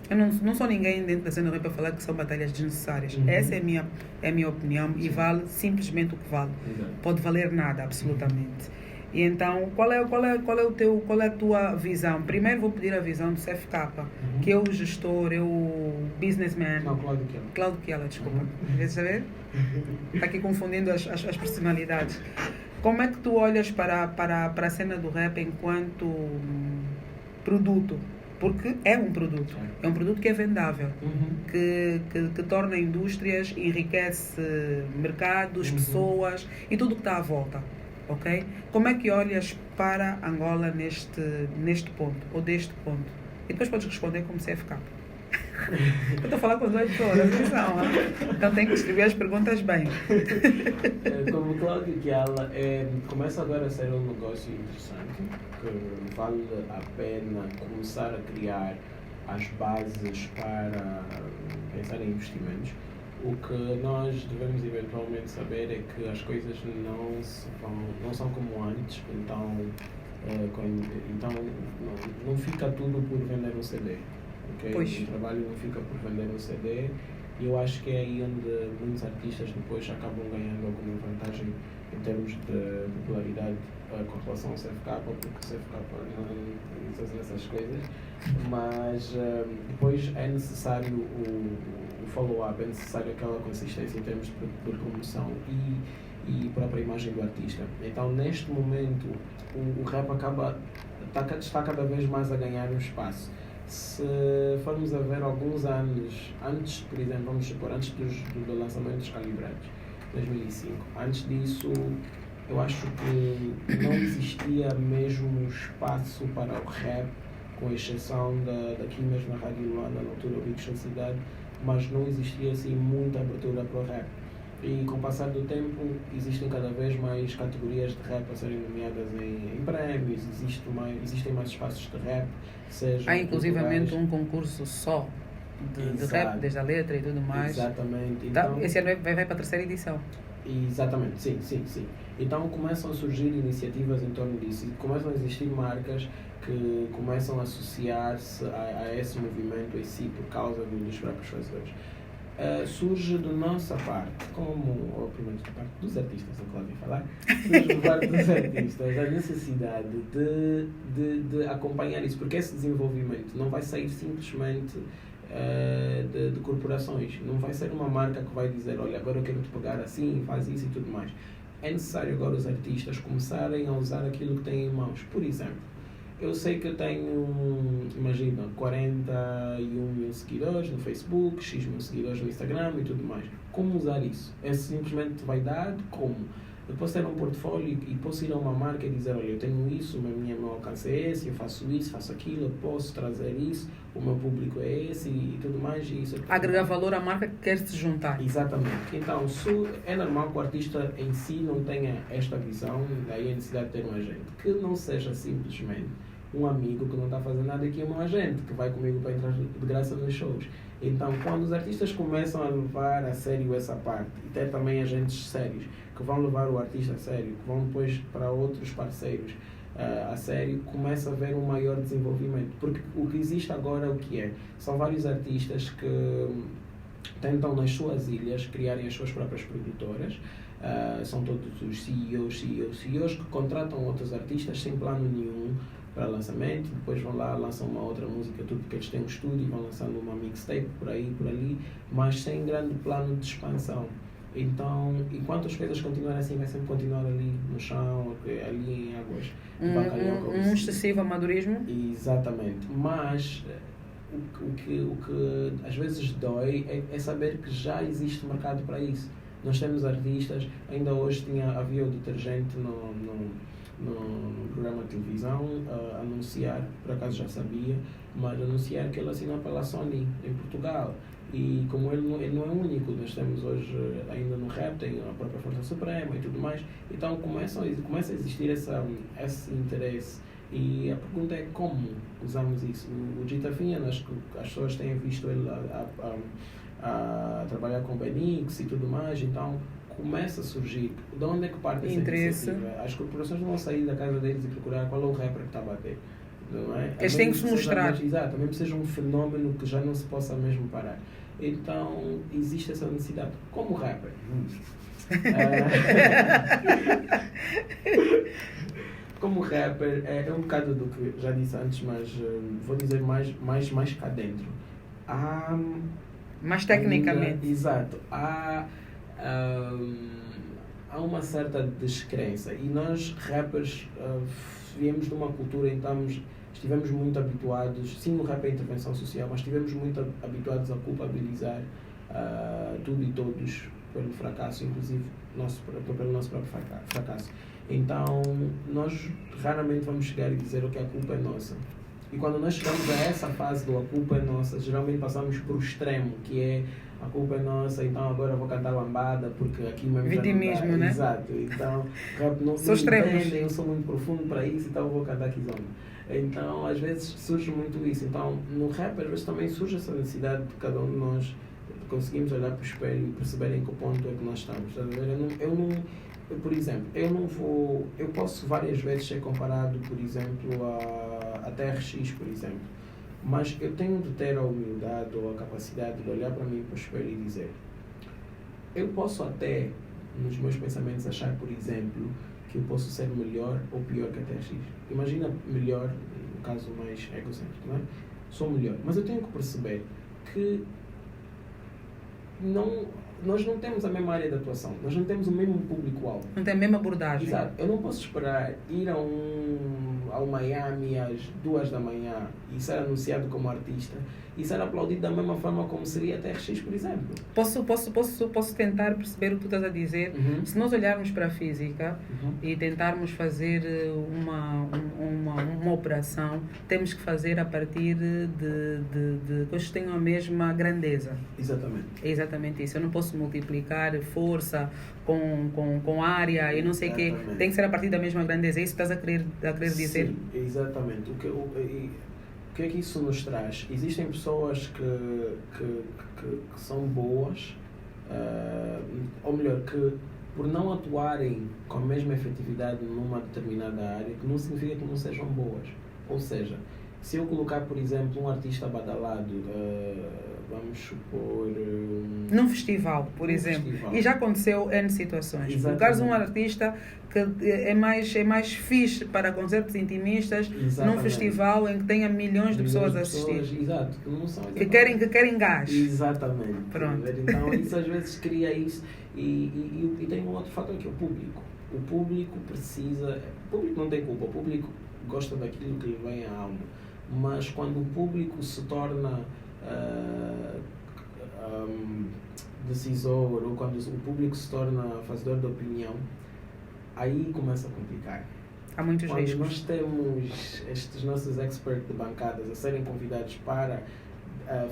eu não sou ninguém dentro da cena do rap para falar que são batalhas desnecessárias. Essa é a minha opinião. Sim. E vale simplesmente o que vale. Exato. Pode valer nada, absolutamente. E então, qual é a tua visão? Primeiro vou pedir a visão do CFK, que é o gestor, é o businessman. Não, Cláudio Kiala, desculpa. Às vezes, saber? Está aqui confundindo as personalidades. Como é que tu olhas para a cena do rap enquanto produto? Porque é um produto. É um produto que é vendável, que torna indústrias, enriquece mercados, pessoas e tudo o que está à volta. Ok? Como é que olhas para Angola neste ponto, ou deste ponto? E depois podes responder como CFK. Eu estou a falar com duas pessoas, atenção, então tenho que distribuir as perguntas bem. Como Cláudio Kiala, começa agora a ser um negócio interessante, que vale a pena começar a criar as bases para pensar em investimentos. O que nós devemos eventualmente saber é que as coisas não são como antes, então não fica tudo por vender um CD. Okay? O trabalho não fica por vender um CD e eu acho que é aí onde muitos artistas depois acabam ganhando alguma vantagem em termos de popularidade com relação ao CFK, porque o CFK não faz essas coisas, mas depois é necessário o follow-up, é necessário aquela consistência em termos de promoção e própria imagem do artista. Então, neste momento, o rap está cada vez mais a ganhar um espaço. Se formos a ver alguns anos antes, por exemplo, vamos supor, antes do lançamento dos Calibrados, 2005, antes disso, eu acho que não existia mesmo espaço para o rap, com exceção daqui mesmo na Rádio Luanda, na altura Big Show Cidade, mas não existia assim muita abertura para o rap. E com o passar do tempo existem cada vez mais categorias de rap a serem nomeadas em prémios, existem mais espaços de rap, seja há inclusivamente um concurso só de Exato. rap, desde a letra e tudo mais. Exatamente. Tá, Então, esse ano vai para a terceira edição. exatamente, sim. Então começam a surgir iniciativas em torno disso e começam a existir marcas que começam a associar-se a esse movimento em si por causa dos próprios fazedores. Surge da nossa parte, ou pelo menos da parte dos artistas, não claro falar, surge da parte dos artistas a necessidade de acompanhar isso, porque esse desenvolvimento não vai sair simplesmente de corporações, não vai ser uma marca que vai dizer, olha, agora eu quero te pagar assim, faz isso e tudo mais. É necessário agora os artistas começarem a usar aquilo que têm em mãos. Por exemplo, eu sei que eu tenho, imagina, 41 mil seguidores no Facebook, X mil seguidores no Instagram e tudo mais. Como usar isso? É simplesmente vaidade? Como? Eu posso ter um portfólio e posso ir a uma marca e dizer, olha, eu tenho isso, meu alcance é esse, eu faço isso, faço aquilo, eu posso trazer isso, o meu público é esse e tudo mais. E isso Agregar valor à marca que quer se juntar. Exatamente. Então, é normal que o artista em si não tenha esta visão, daí a necessidade de ter um agente, que não seja simplesmente um amigo que não está fazendo nada aqui, é um agente que vai comigo para entrar de graça nos shows. Então, quando os artistas começam a levar a sério essa parte, e ter também agentes sérios, que vão levar o artista a sério, que vão depois para outros parceiros a sério, começa a haver um maior desenvolvimento. Porque o que existe agora, o que é? São vários artistas que tentam nas suas ilhas criarem as suas próprias produtoras. São todos os CEOs que contratam outros artistas sem plano nenhum para lançamento, depois vão lá, lançam uma outra música, tudo porque eles têm um estúdio e vão lançando uma mixtape por aí, por ali, mas sem grande plano de expansão. Então, enquanto as coisas continuarem assim, vai sempre continuar ali no chão, ali em águas de bacalhau. Um excessivo amadorismo. Exatamente. Mas o que às vezes dói é saber que já existe mercado para isso. Nós temos artistas, ainda hoje havia o detergente no programa de televisão anunciar, por acaso já sabia, mas anunciar que ele assinou pela Sony em Portugal. E como ele não é único, nós temos hoje ainda no rap, tem a própria Força Suprema e tudo mais, então começa a existir esse interesse. E a pergunta é como usamos isso. O Gita Finha, as pessoas têm visto ele a trabalhar com o Benix e tudo mais, então começa a surgir. De onde é que parte essa iniciativa? As corporações não vão sair da casa deles e procurar qual é o rapper que está a bater. Não é? Eles têm que se mostrar. Exato, também seja um fenómeno que já não se possa mesmo parar. Então, existe essa necessidade. Como rapper. Como rapper, é um bocado do que já disse antes, mas vou dizer mais cá dentro. Mais tecnicamente. Exato. Há uma certa descrença. E nós, rappers, viemos de uma cultura em que estivemos muito habituados, sim, no rap é intervenção social, mas estivemos muito habituados a culpabilizar tudo e todos pelo fracasso, inclusive pelo nosso próprio fracasso. Então, nós raramente vamos chegar e dizer que a culpa é nossa. E quando nós chegamos a essa fase do a culpa é nossa, geralmente passamos por o extremo, que é a culpa é nossa, então agora eu vou cantar lambada, porque aqui mesmo vitimismo, já não dá. né? Exato. Então, rap não entendem, eu sou muito profundo para isso, então eu vou cantar aqui zona. Então, às vezes surge muito isso. Então, no rap, às vezes também surge essa necessidade de cada um de nós conseguimos olhar para o espelho e perceberem que ponto é que nós estamos. Por exemplo, eu posso várias vezes ser comparado, por exemplo, a TRX, por exemplo, mas eu tenho de ter a humildade ou a capacidade de olhar para mim para o espelho e dizer, eu posso até, nos meus pensamentos, achar, por exemplo, que eu posso ser melhor ou pior que a TRX. Imagina melhor, no caso mais egocêntrico, não é? Sou melhor, mas eu tenho que perceber que nós não temos a mesma área de atuação, nós não temos o mesmo público-alvo. Não tem a mesma abordagem. Exato. Eu não posso esperar ir ao Miami às 2 da manhã e ser anunciado como artista e ser aplaudido da mesma forma como seria a TRX, por exemplo. Posso tentar perceber o que tu estás a dizer. Uhum. Se nós olharmos para a física e tentarmos fazer uma operação, temos que fazer a partir de coisas que tenham a mesma grandeza. Exatamente. É exatamente isso. Eu não posso multiplicar força com área e não sei o quê. Tem que ser a partir da mesma grandeza. É isso que estás a querer dizer? Sim, exatamente. que é que isso nos traz? Existem pessoas que são boas, ou melhor, que por não atuarem com a mesma efetividade numa determinada área, que não significa que não sejam boas. Ou seja, se eu colocar, por exemplo, um artista badalado, vamos supor... num festival, por exemplo. Festival. E já aconteceu N situações. Exatamente. Colocares um artista que é mais fixe para concertos intimistas. Exatamente. Num festival em que tenha milhões de pessoas a assistir. Exato, que não são Que querem gás. Exatamente. Pronto. Então isso às vezes cria isso. E tem um outro fator que é o público. O público precisa... O público não tem culpa. O público gosta daquilo que lhe vem à alma. Mas quando o público se torna decisor, ou quando o público se torna fazedor de opinião, aí começa a complicar. Há muitos Quando riscos. nós temos estes nossos experts de bancadas a serem convidados para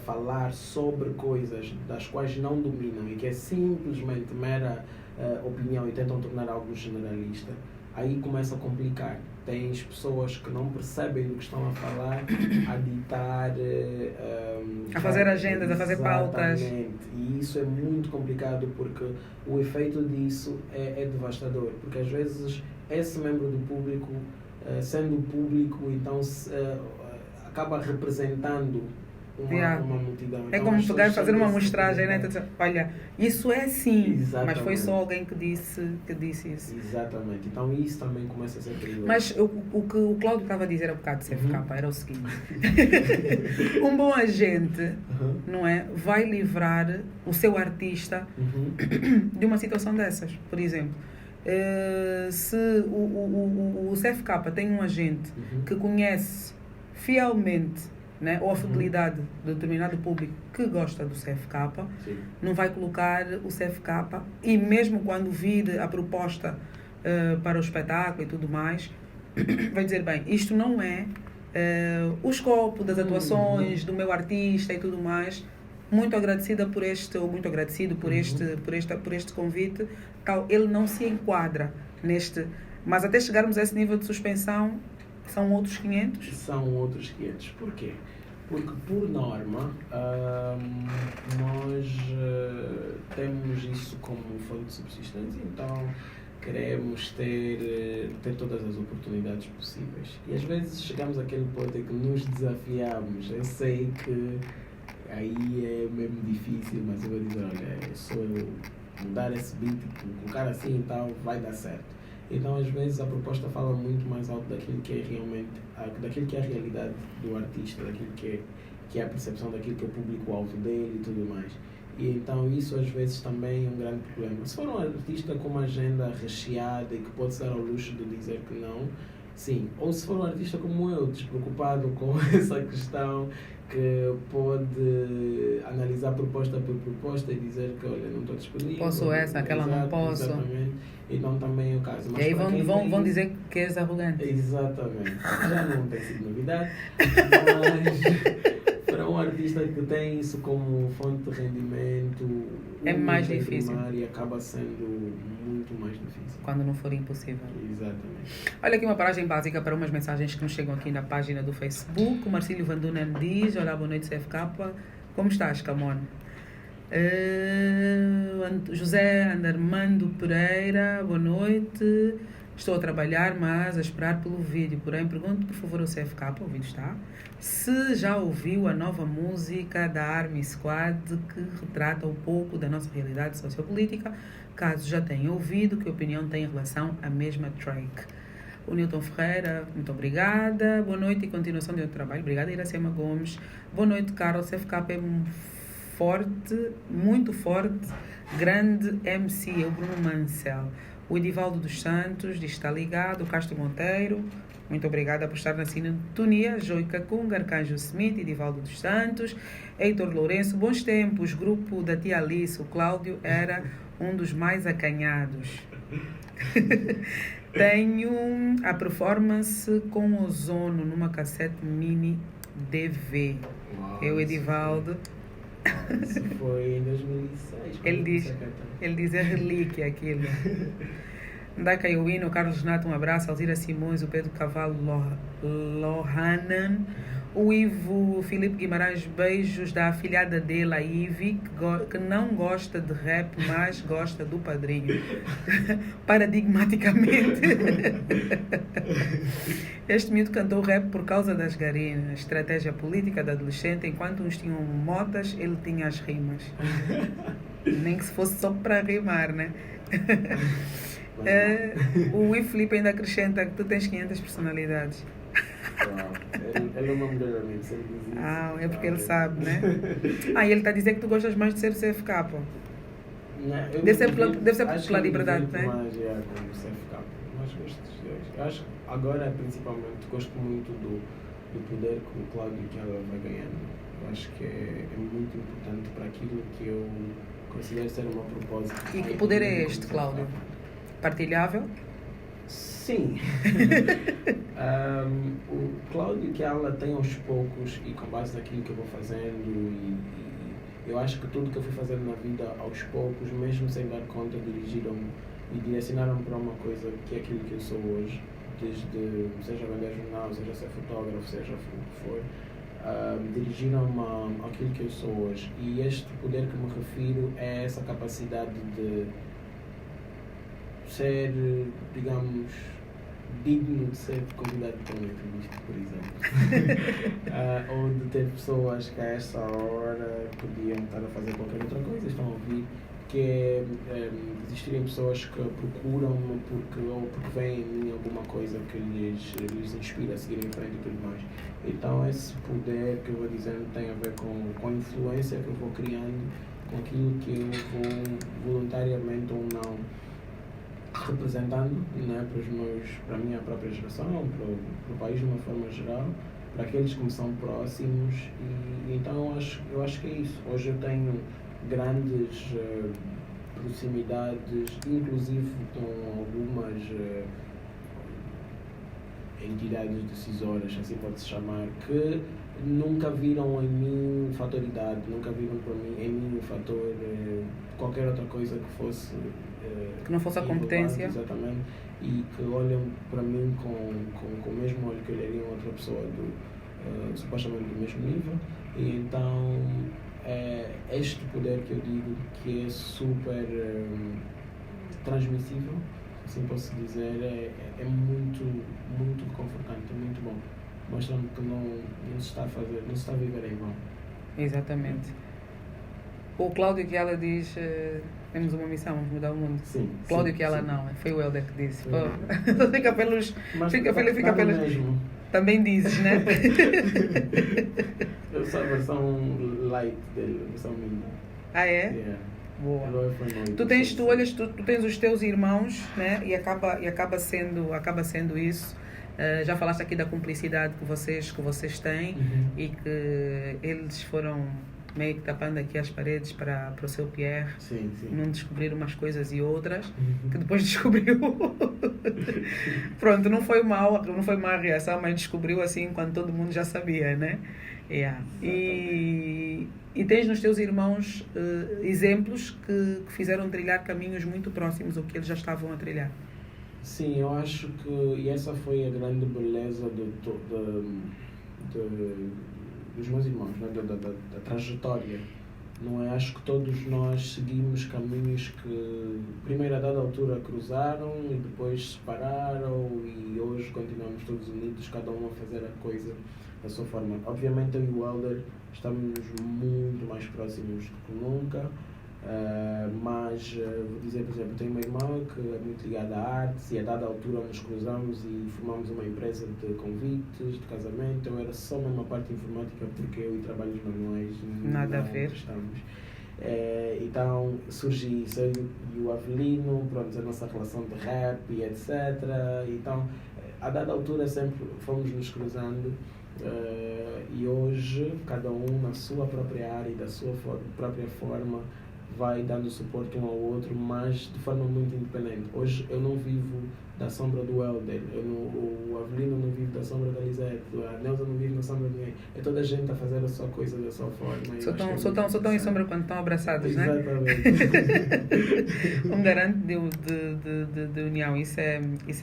falar sobre coisas das quais não dominam e que é simplesmente mera opinião e tentam tornar algo generalista, aí começa a complicar. Tens pessoas que não percebem do que estão a falar, a ditar... a fazer agendas, a fazer pautas. E isso é muito complicado porque o efeito disso é devastador. Porque às vezes esse membro do público, sendo público, então acaba representando uma multidão. É então, como pegar e fazer uma amostragem, né? Olha, isso é assim, Exatamente. mas foi só alguém que disse isso. Exatamente. Então isso também começa a ser perigoso. Mas o que o Cláudio estava a dizer há bocado de CFK era o seguinte. Um bom agente, não é, vai livrar o seu artista de uma situação dessas. Por exemplo, se o CFK tem um agente que conhece fielmente, né, ou a fidelidade de determinado público que gosta do CFK, Sim. não vai colocar o CFK, e mesmo quando vir a proposta para o espetáculo e tudo mais, vai dizer, bem, isto não é o escopo das atuações do meu artista e tudo mais. Muito agradecida por este, ou muito agradecido por este convite, tal, ele não se enquadra neste, mas até chegarmos a esse nível de suspensão, são outros 500? São outros 500. Porquê? Porque, por norma, nós temos isso como fonte de subsistência, então queremos ter todas as oportunidades possíveis. E às vezes chegamos àquele ponto em que nos desafiamos. Eu sei que aí é mesmo difícil, mas eu vou dizer, olha, se eu mudar esse beat, colocar assim e tal, vai dar certo. Então, às vezes, a proposta fala muito mais alto daquilo que é realmente, daquilo que é a realidade do artista, daquilo que é a percepção daquilo que é o público-alvo dele e tudo mais. E então, isso às vezes também é um grande problema. Se for um artista com uma agenda recheada e que pode ser ao luxo de dizer que não, sim. Ou se for um artista como eu, despreocupado com essa questão, que pode analisar proposta por proposta e dizer que, olha, não estou disponível. Posso essa, aquela não posso. Exatamente. Então também é o caso. Mas e aí vão dizer que és arrogante. Exatamente. Já não tem sido novidade. Mas para um artista que tem isso como fonte de rendimento, é mais difícil. E acaba sendo muito mais difícil. Quando não for impossível. Exatamente. Olha aqui uma paragem básica para umas mensagens que nos chegam aqui na página do Facebook. O Marcílio Vandunen diz: olá, boa noite, CFK. Como estás, Camon? José Armando Pereira, boa noite. Estou a trabalhar, mas a esperar pelo vídeo. Porém, pergunto, por favor, ao CFK, o vídeo está, se já ouviu a nova música da Army Squad que retrata um pouco da nossa realidade sociopolítica. Caso já tenha ouvido, que opinião tem em relação à mesma track? O Nilton Ferreira, muito obrigada. Boa noite e continuação de outro trabalho. Obrigada, Iracema Gomes. Boa noite, Carlos. CFK é forte, muito forte, grande MC, é o Bruno Mansell. O Edivaldo dos Santos diz que está ligado. O Castro Monteiro, muito obrigada por estar na sintonia. Joica Cunga, Arcanjo Smith, Edivaldo dos Santos. Heitor Lourenço, bons tempos, grupo da tia Alice. O Cláudio era um dos mais acanhados. Tenho a performance com Ozono numa cassete mini DV. Eu, Edivaldo. Isso foi em 2006. Ele diz é relíquia aquilo. Ndai Caiuíno, o Carlos Renato, um abraço. Alzira Simões, o Pedro Cavalo Lohanan. O Ivo Filipe Guimarães, beijos da afilhada dele, a Ivy, que não gosta de rap, mas gosta do Padrinho. Paradigmaticamente. Este miúdo cantou rap por causa das garinas. Estratégia política da adolescente. Enquanto uns tinham motas, ele tinha as rimas. Nem que se fosse só para rimar, né? O Ivo Filipe ainda acrescenta que tu tens 500 personalidades. Uau. Ele é o meu melhor amigo, sempre diz isso. É porque ele sabe, né? E ele está a dizer que tu gostas mais de ser o CFK, pô. Deve ser pela liberdade, né? Mais com o CFK, mas gosto dos dois. Eu acho que agora, principalmente, gosto muito do poder que o Cláudio que ela vai ganhando. Eu acho que é muito importante para aquilo que eu considero ser o meu propósito. E que poder é este, Cláudio? Partilhável? Sim. O Cláudio que ela tem aos poucos e com base naquilo que eu vou fazendo e eu acho que tudo que eu fui fazendo na vida aos poucos, mesmo sem dar conta, dirigiram-me e direcionaram-me para uma coisa que é aquilo que eu sou hoje, desde seja vender jornal, seja ser fotógrafo, seja o que for, dirigiram-me àquilo que eu sou hoje. E este poder que me refiro é essa capacidade de ser, digamos, digno de ser convidado para uma entrevista, por exemplo. Ou de ter pessoas que a esta hora podiam estar a fazer qualquer outra coisa, estão a ouvir, que é existirem pessoas que procuram-me porque veem em mim alguma coisa que lhes inspira a seguir em frente e tudo mais. Então esse poder que eu vou dizendo tem a ver com a influência que eu vou criando, com aquilo que eu vou voluntariamente ou não representando, né, para a minha própria geração, para o país de uma forma geral, para aqueles que me são próximos e então eu acho que é isso. Hoje eu tenho grandes proximidades, inclusive com algumas entidades decisórias, assim pode-se chamar, que nunca viram em mim fatoridade, nunca viram em mim um fator qualquer outra coisa que fosse que não fosse a competência. Exatamente, e que olham para mim com o mesmo olho que olhariam outra pessoa supostamente do mesmo nível. E então este poder que eu digo que é super transmissível, assim posso dizer, é muito, muito reconfortante, é muito bom. Mostra-me que não se está a fazer, não se está a viver em vão. Exatamente. O Cláudio que ela diz, temos uma missão, vamos mudar o mundo. Sim. Cláudio sim, que ela sim. não, foi o Helder que disse. Sim. Fica pelos. Mas fica pelos. Mesmo. Também dizes, né? Eu sou a versão light dele, a versão minha. Ah, é? Yeah. Boa. Tu tens os teus irmãos, né? E acaba sendo isso. Já falaste aqui da cumplicidade que vocês têm. Uhum. E que eles foram meio que tapando aqui as paredes para o seu Pierre. Sim. Não descobrir umas coisas e outras, Uhum. que depois descobriu. Pronto, não foi má a reação, mas descobriu assim quando todo mundo já sabia, né? Yeah. E tens nos teus irmãos exemplos que fizeram trilhar caminhos muito próximos ao que eles já estavam a trilhar. Sim, eu acho que e essa foi a grande beleza dos meus irmãos, né? da trajetória. Não é? Acho que todos nós seguimos caminhos que, primeiro a dada altura, cruzaram e depois separaram e hoje continuamos todos unidos, cada um a fazer a coisa da sua forma. Obviamente eu e o Helder estamos muito mais próximos do que nunca. Mas vou dizer, por exemplo, tenho uma irmã que é muito ligada à arte e a dada altura nos cruzamos e formamos uma empresa de convites, de casamento. Eu era só mesmo a parte informática porque eu e trabalhos manuais Nada a ver. Estamos. Então surge isso, eu e o Avelino, pronto, a nossa relação de rap e etc. Então a dada altura sempre fomos nos cruzando. E hoje cada um na sua própria área e da sua própria forma vai dando suporte um ao outro, mas de forma muito independente. Hoje eu não vivo da sombra do Helder, o Avelino não vive da a sombra da Lisete, a Neuza não vive na sombra de ninguém. É toda a gente a fazer a sua coisa da sua forma. Só tão em sombra quando estão abraçados, não é? Exatamente. Um garante de união, isso é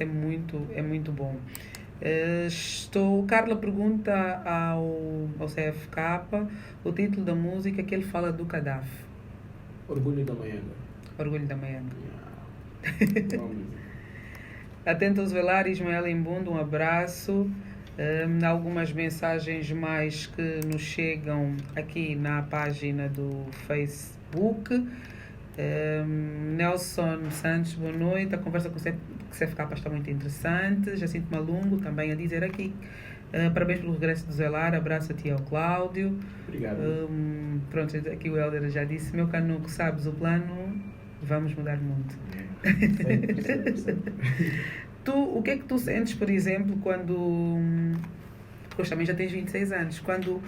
muito bom. Carla pergunta ao CFK o título da música que ele fala do Gaddafi. Orgulho da Manhã. Orgulho da Manhã. Vamos. Atento aos velar, Ismael Embundo, um abraço. Algumas mensagens mais que nos chegam aqui na página do Facebook. Nelson Santos, boa noite. A conversa com o CFK está muito interessante. Jacinto Malungo também a dizer aqui. Parabéns pelo regresso do Zelar. Abraço a ti e ao Cláudio. Obrigado. Pronto, aqui o Helder já disse. Meu Canuco, sabes o plano? Vamos mudar o mundo. Sempre. O que é que tu sentes, por exemplo, quando... Porque também já tens 26 anos. Quando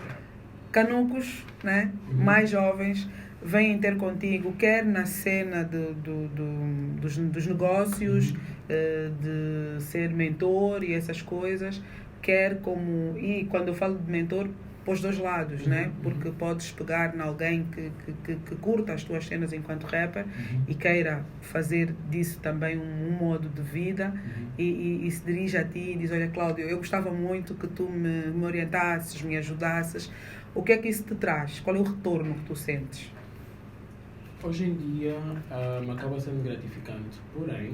canucos, né, mais jovens, vêm ter contigo, quer na cena dos negócios, de ser mentor e essas coisas, quer como... E quando eu falo de mentor, para os dois lados, né? Porque podes pegar em alguém que curta as tuas cenas enquanto rapper e queira fazer disso também um modo de vida e se dirige a ti e diz, olha Cláudio, eu gostava muito que tu me orientasses, me ajudasses. O que é que isso te traz? Qual é o retorno que tu sentes? Hoje em dia acaba sendo gratificante, porém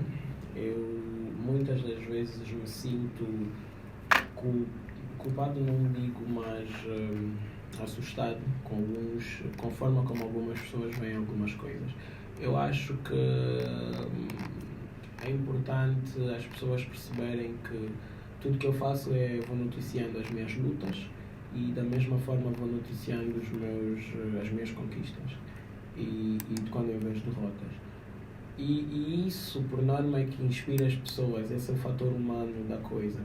eu muitas das vezes me sinto culpado, não digo, mas assustado com a forma como algumas pessoas veem algumas coisas. Eu acho que é importante as pessoas perceberem que tudo que eu faço vou noticiando as minhas lutas e da mesma forma vou noticiando as minhas conquistas e quando eu vejo derrotas. E isso, por norma, é que inspira as pessoas, esse é o fator humano da coisa.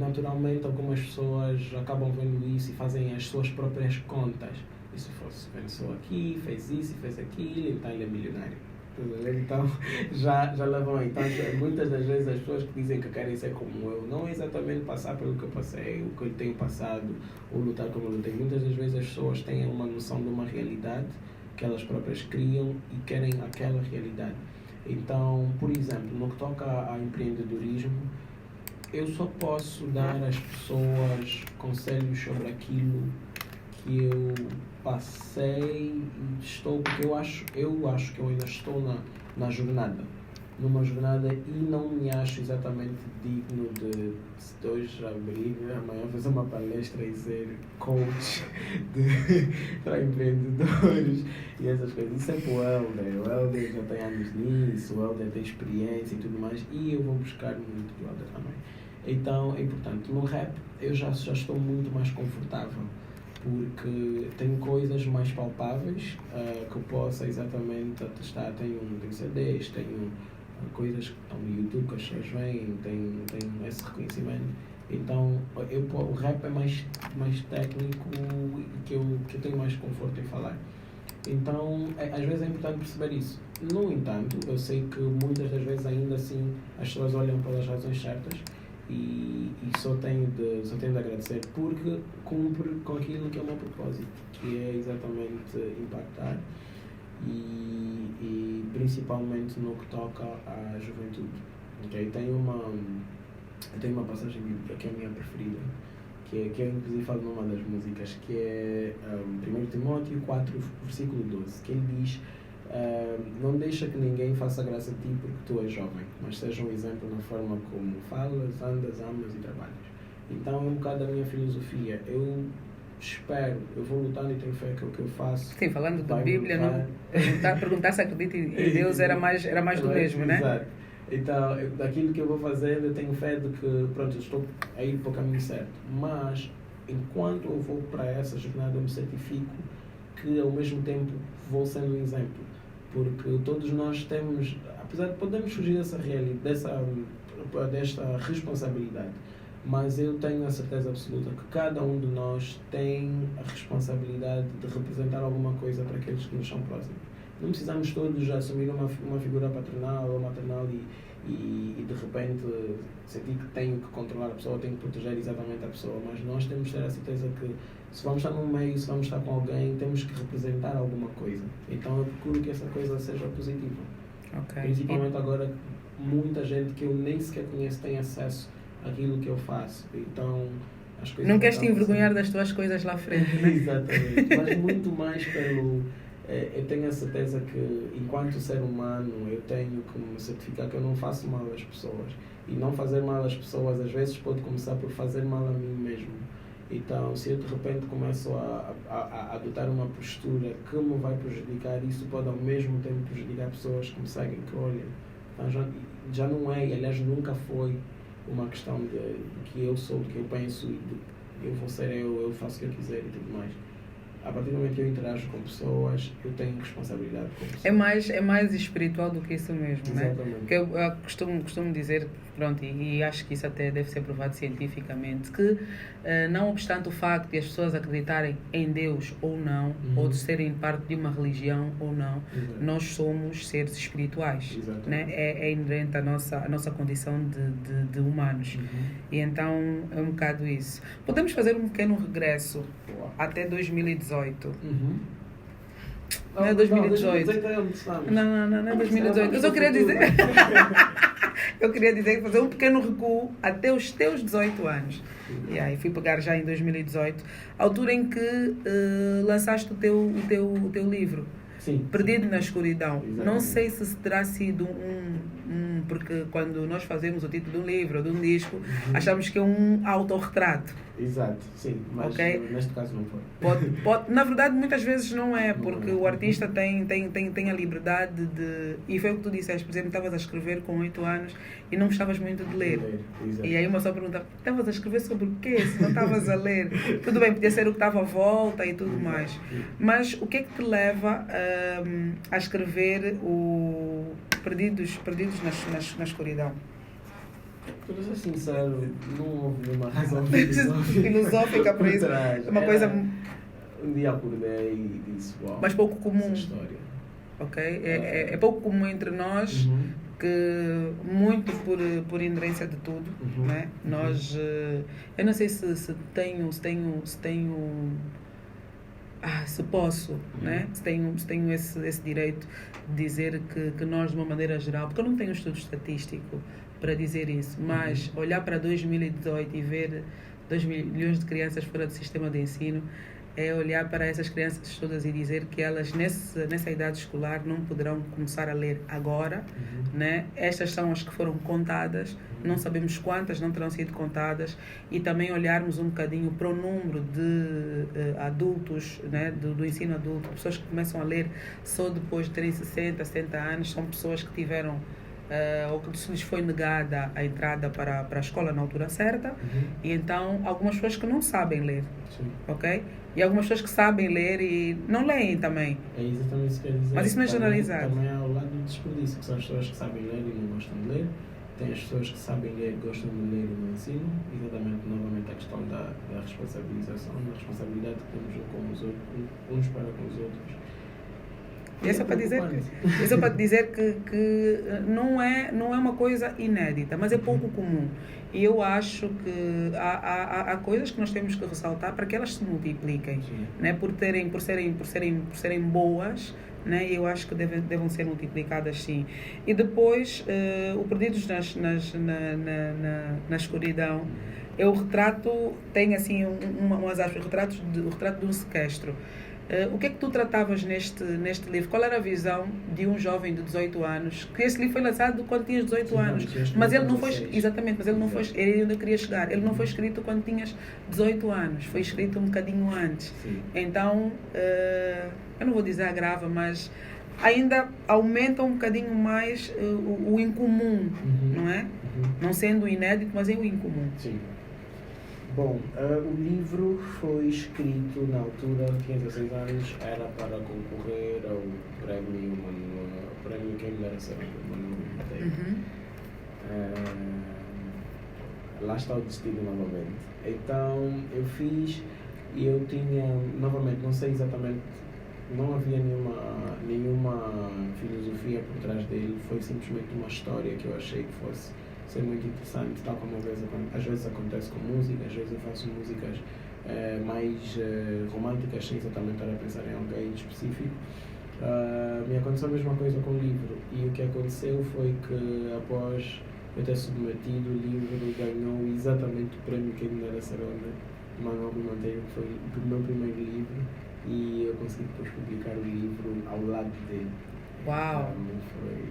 Naturalmente, algumas pessoas acabam vendo isso e fazem as suas próprias contas. E se fosse, pensou aqui, fez isso e fez aquilo, então ele é milionário. Então, já levam aí. Então, muitas das vezes as pessoas que dizem que querem ser como eu, não é exatamente passar pelo que eu passei, o que eu tenho passado, ou lutar como eu lutei. Muitas das vezes as pessoas têm uma noção de uma realidade que elas próprias criam e querem aquela realidade. Então, por exemplo, no que toca a empreendedorismo, eu só posso dar às pessoas conselhos sobre aquilo que eu passei e estou, porque eu acho que eu ainda estou numa jornada e não me acho exatamente digno de hoje abrir, amanhã fazer uma palestra e ser coach para empreendedores e essas coisas. Isso é para o Helder já tem anos nisso, o Helder tem experiência e tudo mais, e eu vou buscar muito do Helder também. Então é importante. No rap eu já estou muito mais confortável porque tenho coisas mais palpáveis que eu possa exatamente atestar. Tenho CDs, tenho coisas que estão no YouTube que as pessoas veem, tenho esse reconhecimento. Então o rap é mais técnico e que eu tenho mais conforto em falar. Então às vezes é importante perceber isso. No entanto, eu sei que muitas das vezes ainda assim as pessoas olham pelas razões certas e só tenho de agradecer porque cumpre com aquilo que é o meu propósito, que é exatamente impactar e principalmente no que toca à juventude. Okay? Tenho uma passagem bíblica que é a minha preferida, que eu inclusive falo numa das músicas, que é 1 Timóteo 4, versículo 12, que ele diz: não deixa que ninguém faça graça a ti porque tu és jovem, mas seja um exemplo na forma como falas, andas, amas e trabalhas. Então é um bocado a minha filosofia. Eu espero, eu vou lutando e tenho fé que o que eu faço... Sim, falando da Bíblia, não, perguntar se acredita em Deus era mais do mesmo, né? Exato. Então, daquilo que eu vou fazendo, eu tenho fé de que, pronto, eu estou a ir para o caminho certo. Mas, enquanto eu vou para essa jornada, eu me certifico que, ao mesmo tempo, vou sendo um exemplo. Porque todos nós temos, apesar de podermos fugir desta responsabilidade, mas eu tenho a certeza absoluta que cada um de nós tem a responsabilidade de representar alguma coisa para aqueles que nos são próximos. Não precisamos todos assumir uma figura paternal ou maternal e de repente sentir que tenho que controlar a pessoa, tenho que proteger exatamente a pessoa, mas nós temos que ter a certeza que se vamos estar num meio, se vamos estar com alguém, temos que representar alguma coisa. Então eu procuro que essa coisa seja positiva. Okay. Principalmente agora, muita gente que eu nem sequer conheço tem acesso àquilo que eu faço. Então, as coisas não queres te envergonhar das tuas coisas lá frente, né? Exatamente. Mas muito mais pelo... eu tenho a certeza que, enquanto ser humano, eu tenho que me certificar que eu não faço mal às pessoas. E não fazer mal às pessoas, às vezes, pode começar por fazer mal a mim mesmo. Então, se eu de repente começo a adotar uma postura que me vai prejudicar, isso pode ao mesmo tempo prejudicar pessoas que me seguem, que olham. Então, já não é, e aliás nunca foi, uma questão de que eu sou, do que eu penso, e de eu vou ser eu faço o que eu quiser e tudo mais. A partir do momento que eu interajo com pessoas, eu tenho responsabilidade com pessoas. É mais espiritual do que isso mesmo, né? Exatamente. Porque eu costumo dizer, pronto, e acho que isso até deve ser provado cientificamente, que não obstante o facto de as pessoas acreditarem em Deus ou não, ou de serem parte de uma religião ou não, nós somos seres espirituais, né? É inerente à nossa condição de humanos. E então é um bocado isso. Podemos fazer um pequeno regresso até 2018. Não é 2018. Não é 2018. Eu só queria dizer... Eu queria dizer que fazer um pequeno recuo até os teus 18 anos. E aí fui pegar já em 2018, a altura em que lançaste o teu livro. Sim. Perdido na Escuridão. Exatamente. Não sei se terá sido porque quando nós fazemos o título de um livro ou de um disco, achamos que é um autorretrato. Exato, sim, mas neste caso não foi. Na verdade, muitas vezes não é, porque o artista tem a liberdade de... E foi o que tu disseste, por exemplo, estavas a escrever com 8 anos e não gostavas muito de ler. E aí uma pessoa pergunta, estavas a escrever sobre o quê? Se não estavas a ler? Tudo bem, podia ser o que estava à volta e tudo mais. Mas o que é que te leva a escrever o Perdidos na Escuridão? Para ser sincero, não houve uma razão filosófica para isso. É uma coisa... Um dia acordei e disse, uau, mas pouco comum. História. Ok? É pouco comum entre nós, que muito por inerência de tudo, né? Nós... eu não sei se posso, né? Se tenho esse direito de dizer que nós, de uma maneira geral, porque eu não tenho um estudo estatístico para dizer isso, mas olhar para 2018 e ver 2 milhões de crianças fora do sistema de ensino é olhar para essas crianças todas e dizer que elas nessa idade escolar não poderão começar a ler agora, né? Estas são as que foram contadas, não sabemos quantas não terão sido contadas, e também olharmos um bocadinho para o número de adultos, né? do ensino adulto, pessoas que começam a ler só depois de terem 60, 70 anos, são pessoas que tiveram ou que lhes foi negada a entrada para a escola na altura certa, e então algumas pessoas que não sabem ler, ok? E algumas pessoas que sabem ler e não leem também. É exatamente isso que quer dizer. Mas isso não é generalizado. Também há o lado do desperdício, que são as pessoas que sabem ler e não gostam de ler. Tem as pessoas que sabem ler e gostam de ler e não ensinam. Exatamente, novamente, a questão da responsabilização, da responsabilidade que temos uns para com os outros. E é só para dizer que não é uma coisa inédita, mas é pouco comum. E eu acho que há coisas que nós temos que ressaltar para que elas se multipliquem, né? Por serem boas, né? Eu acho que devem ser multiplicadas, sim. E depois, o Perdidos na Escuridão, o retrato tem assim umas aspas, o retrato de um sequestro. O que é que tu tratavas neste livro? Qual era a visão de um jovem de 18 anos? Que esse livro foi lançado quando tinhas 18 anos. Mas ele não foi... Exatamente, mas ele não foi... Ele ainda queria chegar. Ele não foi escrito quando tinhas 18 anos. Foi escrito um bocadinho antes. Então, eu não vou dizer agrava, mas ainda aumenta um bocadinho mais o incomum, não é? Não sendo inédito, mas é o incomum. Sim. Bom, o livro foi escrito na altura, tinha 16 anos, era para concorrer ao prémio Quem Me Dera Ser Manuel Madeira. Lá está o destino novamente. Então eu fiz e eu tinha, novamente, não sei exatamente não havia nenhuma filosofia por trás dele, foi simplesmente uma história que eu achei que fosse ser muito interessante, tal como às vezes acontece com música, às vezes eu faço músicas mais românticas sem exatamente estar a pensar em alguém específico. Me aconteceu a mesma coisa com o livro, e o que aconteceu foi que após eu ter submetido, o livro ganhou exatamente o prémio que me dera Sarona de Manuel Rui Monteiro, que foi o meu primeiro livro, e eu consegui depois publicar o livro ao lado dele. Uau! Foi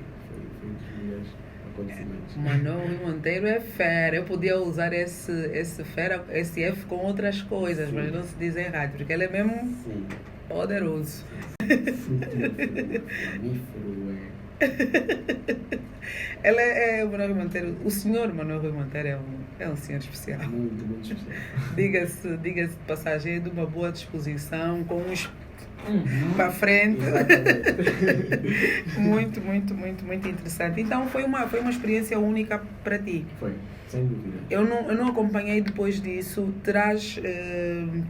um dos melhores acontecimentos. Manuel Rui Monteiro é fera. Eu podia usar esse F com outras coisas, sim, mas não se diz errado, porque ele é mesmo, sim, poderoso. Mamífero, Ele o Manuel Rui Monteiro, o senhor Manuel Rui Monteiro é um senhor especial. Muito especial. Diga-se de passagem, de uma boa disposição, com uns para frente. muito interessante. Então foi uma experiência única para ti. Foi, sem dúvida. Eu não acompanhei depois disso. Terás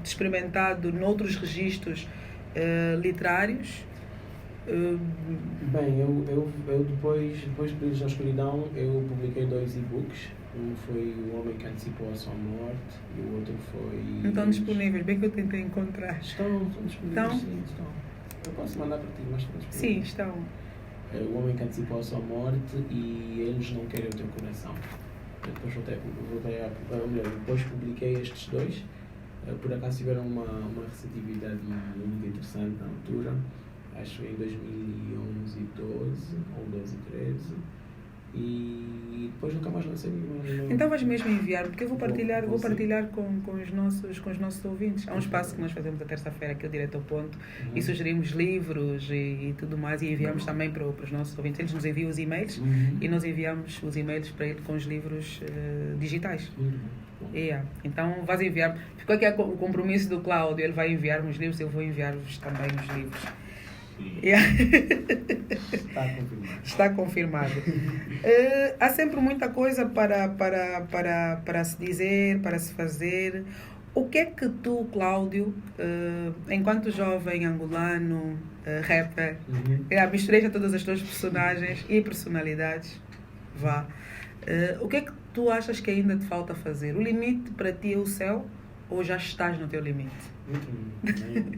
experimentado noutros registros literários? Bem, eu depois de Brilhos na Escuridão, eu publiquei 2 e-books. Um foi O Homem que Antecipou a Sua Morte e o outro foi... Não estão disponíveis, bem que eu tentei encontrar. Estão disponíveis, sim, estão. Eu posso mandar para ti, mas estão disponíveis. Sim, estão. O Homem que Antecipou a Sua Morte e Eles Não Querem o Teu Coração. Eu depois publiquei estes 2. Por acaso tiveram uma receptividade muito interessante na altura. Acho em 2011 e 12, ou 12 e 13. E depois nunca mais lancei nenhuma. Então vais mesmo enviar, porque eu vou partilhar com os nossos ouvintes. Há um espaço que nós fazemos a terça-feira, que é o Direto ao Ponto, e sugerimos livros e tudo mais, e enviamos também para os nossos ouvintes. Eles nos enviam os e-mails e nós enviamos os e-mails para ele com os livros digitais. Então vais enviar. Ficou aqui o compromisso do Cláudio, ele vai enviar-me os livros, eu vou enviar-vos também os livros. Está confirmado. Há sempre muita coisa para se dizer, para se fazer. O que é que tu, Cláudio, enquanto jovem angolano, rapper, misturei já todas as tuas personagens e personalidades, o que é que tu achas que ainda te falta fazer? O limite para ti é o céu ou já estás no teu limite?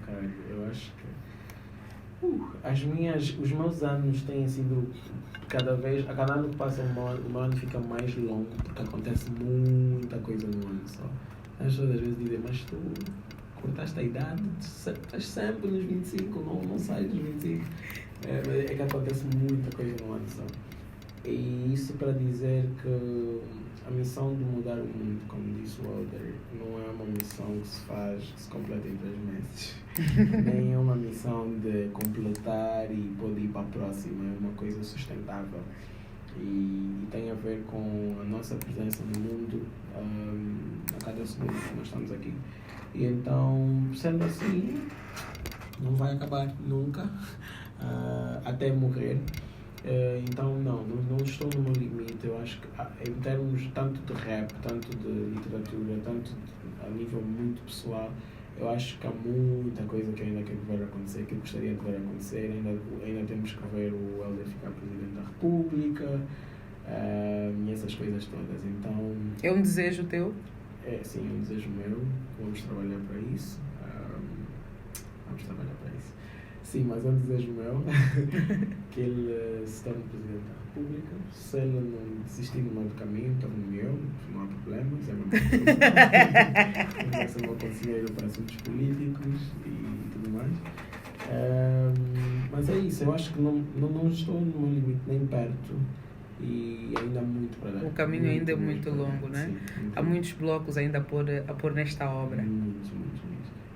Cara, eu acho que os meus anos têm sido a cada ano que passa o meu ano fica mais longo, porque acontece muita coisa no ano só. As pessoas às vezes dizem, mas tu cortaste a idade, estás sempre nos 25, não sai dos 25. É que acontece muita coisa no ano só. E isso para dizer que a missão de mudar o mundo, como disse o Elder, não é uma missão que se completa em 3 meses. Nem é uma missão de completar e poder ir para a próxima. É uma coisa sustentável. E tem a ver com a nossa presença no mundo a cada segundo que nós estamos aqui. E então, sendo assim, não vai acabar nunca, até morrer. Então não estou no meu limite. Eu acho que em termos tanto de rap, tanto de literatura, tanto a nível muito pessoal, eu acho que há muita coisa que eu ainda quero ver acontecer, que eu gostaria de ver acontecer. Ainda temos que ver o Helder ficar Presidente da República e essas coisas todas. Então, é um desejo teu? Sim, é um desejo meu. Vamos trabalhar para isso. Sim, mas é um desejo meu que ele se torne Presidente da República. Se ele não desistir no meio do caminho, torno-me eu, não há problemas, é meu vai ser meu conselheiro para assuntos políticos e tudo mais. Mas é isso, eu acho que não estou no meu limite nem perto e ainda há muito para dar. O caminho ainda é muito longo, né? Sim, há muitos blocos ainda a pôr nesta obra. Muitos.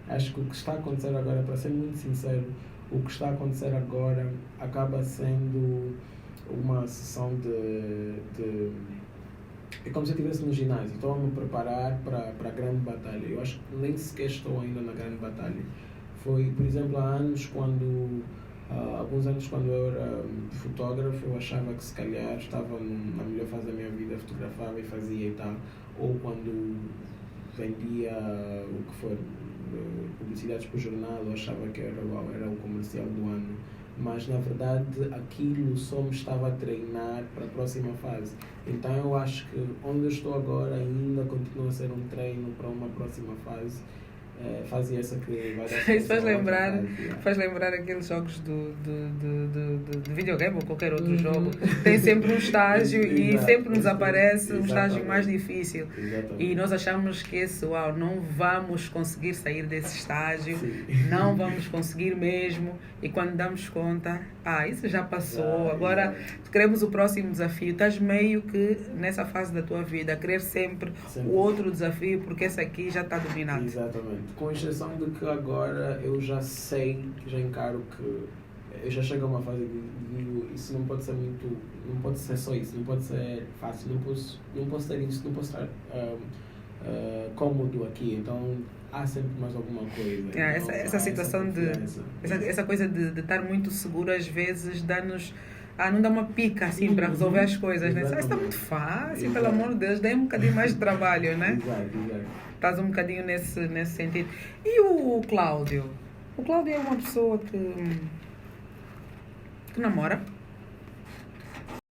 Acho que o que está a acontecer agora, para ser muito sincero, o que está a acontecer agora acaba sendo uma sessão de é como se eu estivesse no ginásio. Estou a me preparar para a grande batalha. Eu acho que nem sequer estou ainda na grande batalha. Foi, por exemplo, há alguns anos quando eu era fotógrafo, eu achava que se calhar estava na melhor fase da minha vida, fotografava e fazia e tal. Ou quando vendia o que for, publicidades para o jornal, eu achava que era, uau, era o comercial do ano. Mas na verdade aquilo só me estava a treinar para a próxima fase. Então eu acho que onde eu estou agora ainda continua a ser um treino para uma próxima fase. Fase essa que vai dar. Isso faz lembrar aqueles jogos de videogame ou qualquer outro jogo. Tem sempre um estágio e sempre nos aparece um estágio mais difícil. Exatamente. E nós achamos que não vamos conseguir sair desse estágio, Sim. não vamos conseguir mesmo. E quando damos conta, isso já passou, agora queremos o próximo desafio. Estás meio que nessa fase da tua vida, a querer sempre o outro desafio, porque esse aqui já está dominado. Exatamente. Com exceção de que agora eu já sei, já encaro que eu já chego a uma fase de digo, isso não pode ser muito, não pode ser só isso, não pode ser fácil, não posso ter isso, não posso estar cômodo aqui, então há sempre mais alguma coisa. Então, essa situação essa coisa de estar muito seguro às vezes dá-nos não dá uma pica assim para resolver as coisas, né? Isso está muito fácil, pelo amor de Deus, dê um bocadinho mais de trabalho, né? Exato. Estás um bocadinho nesse sentido. E o Cláudio? O Cláudio é uma pessoa que namora.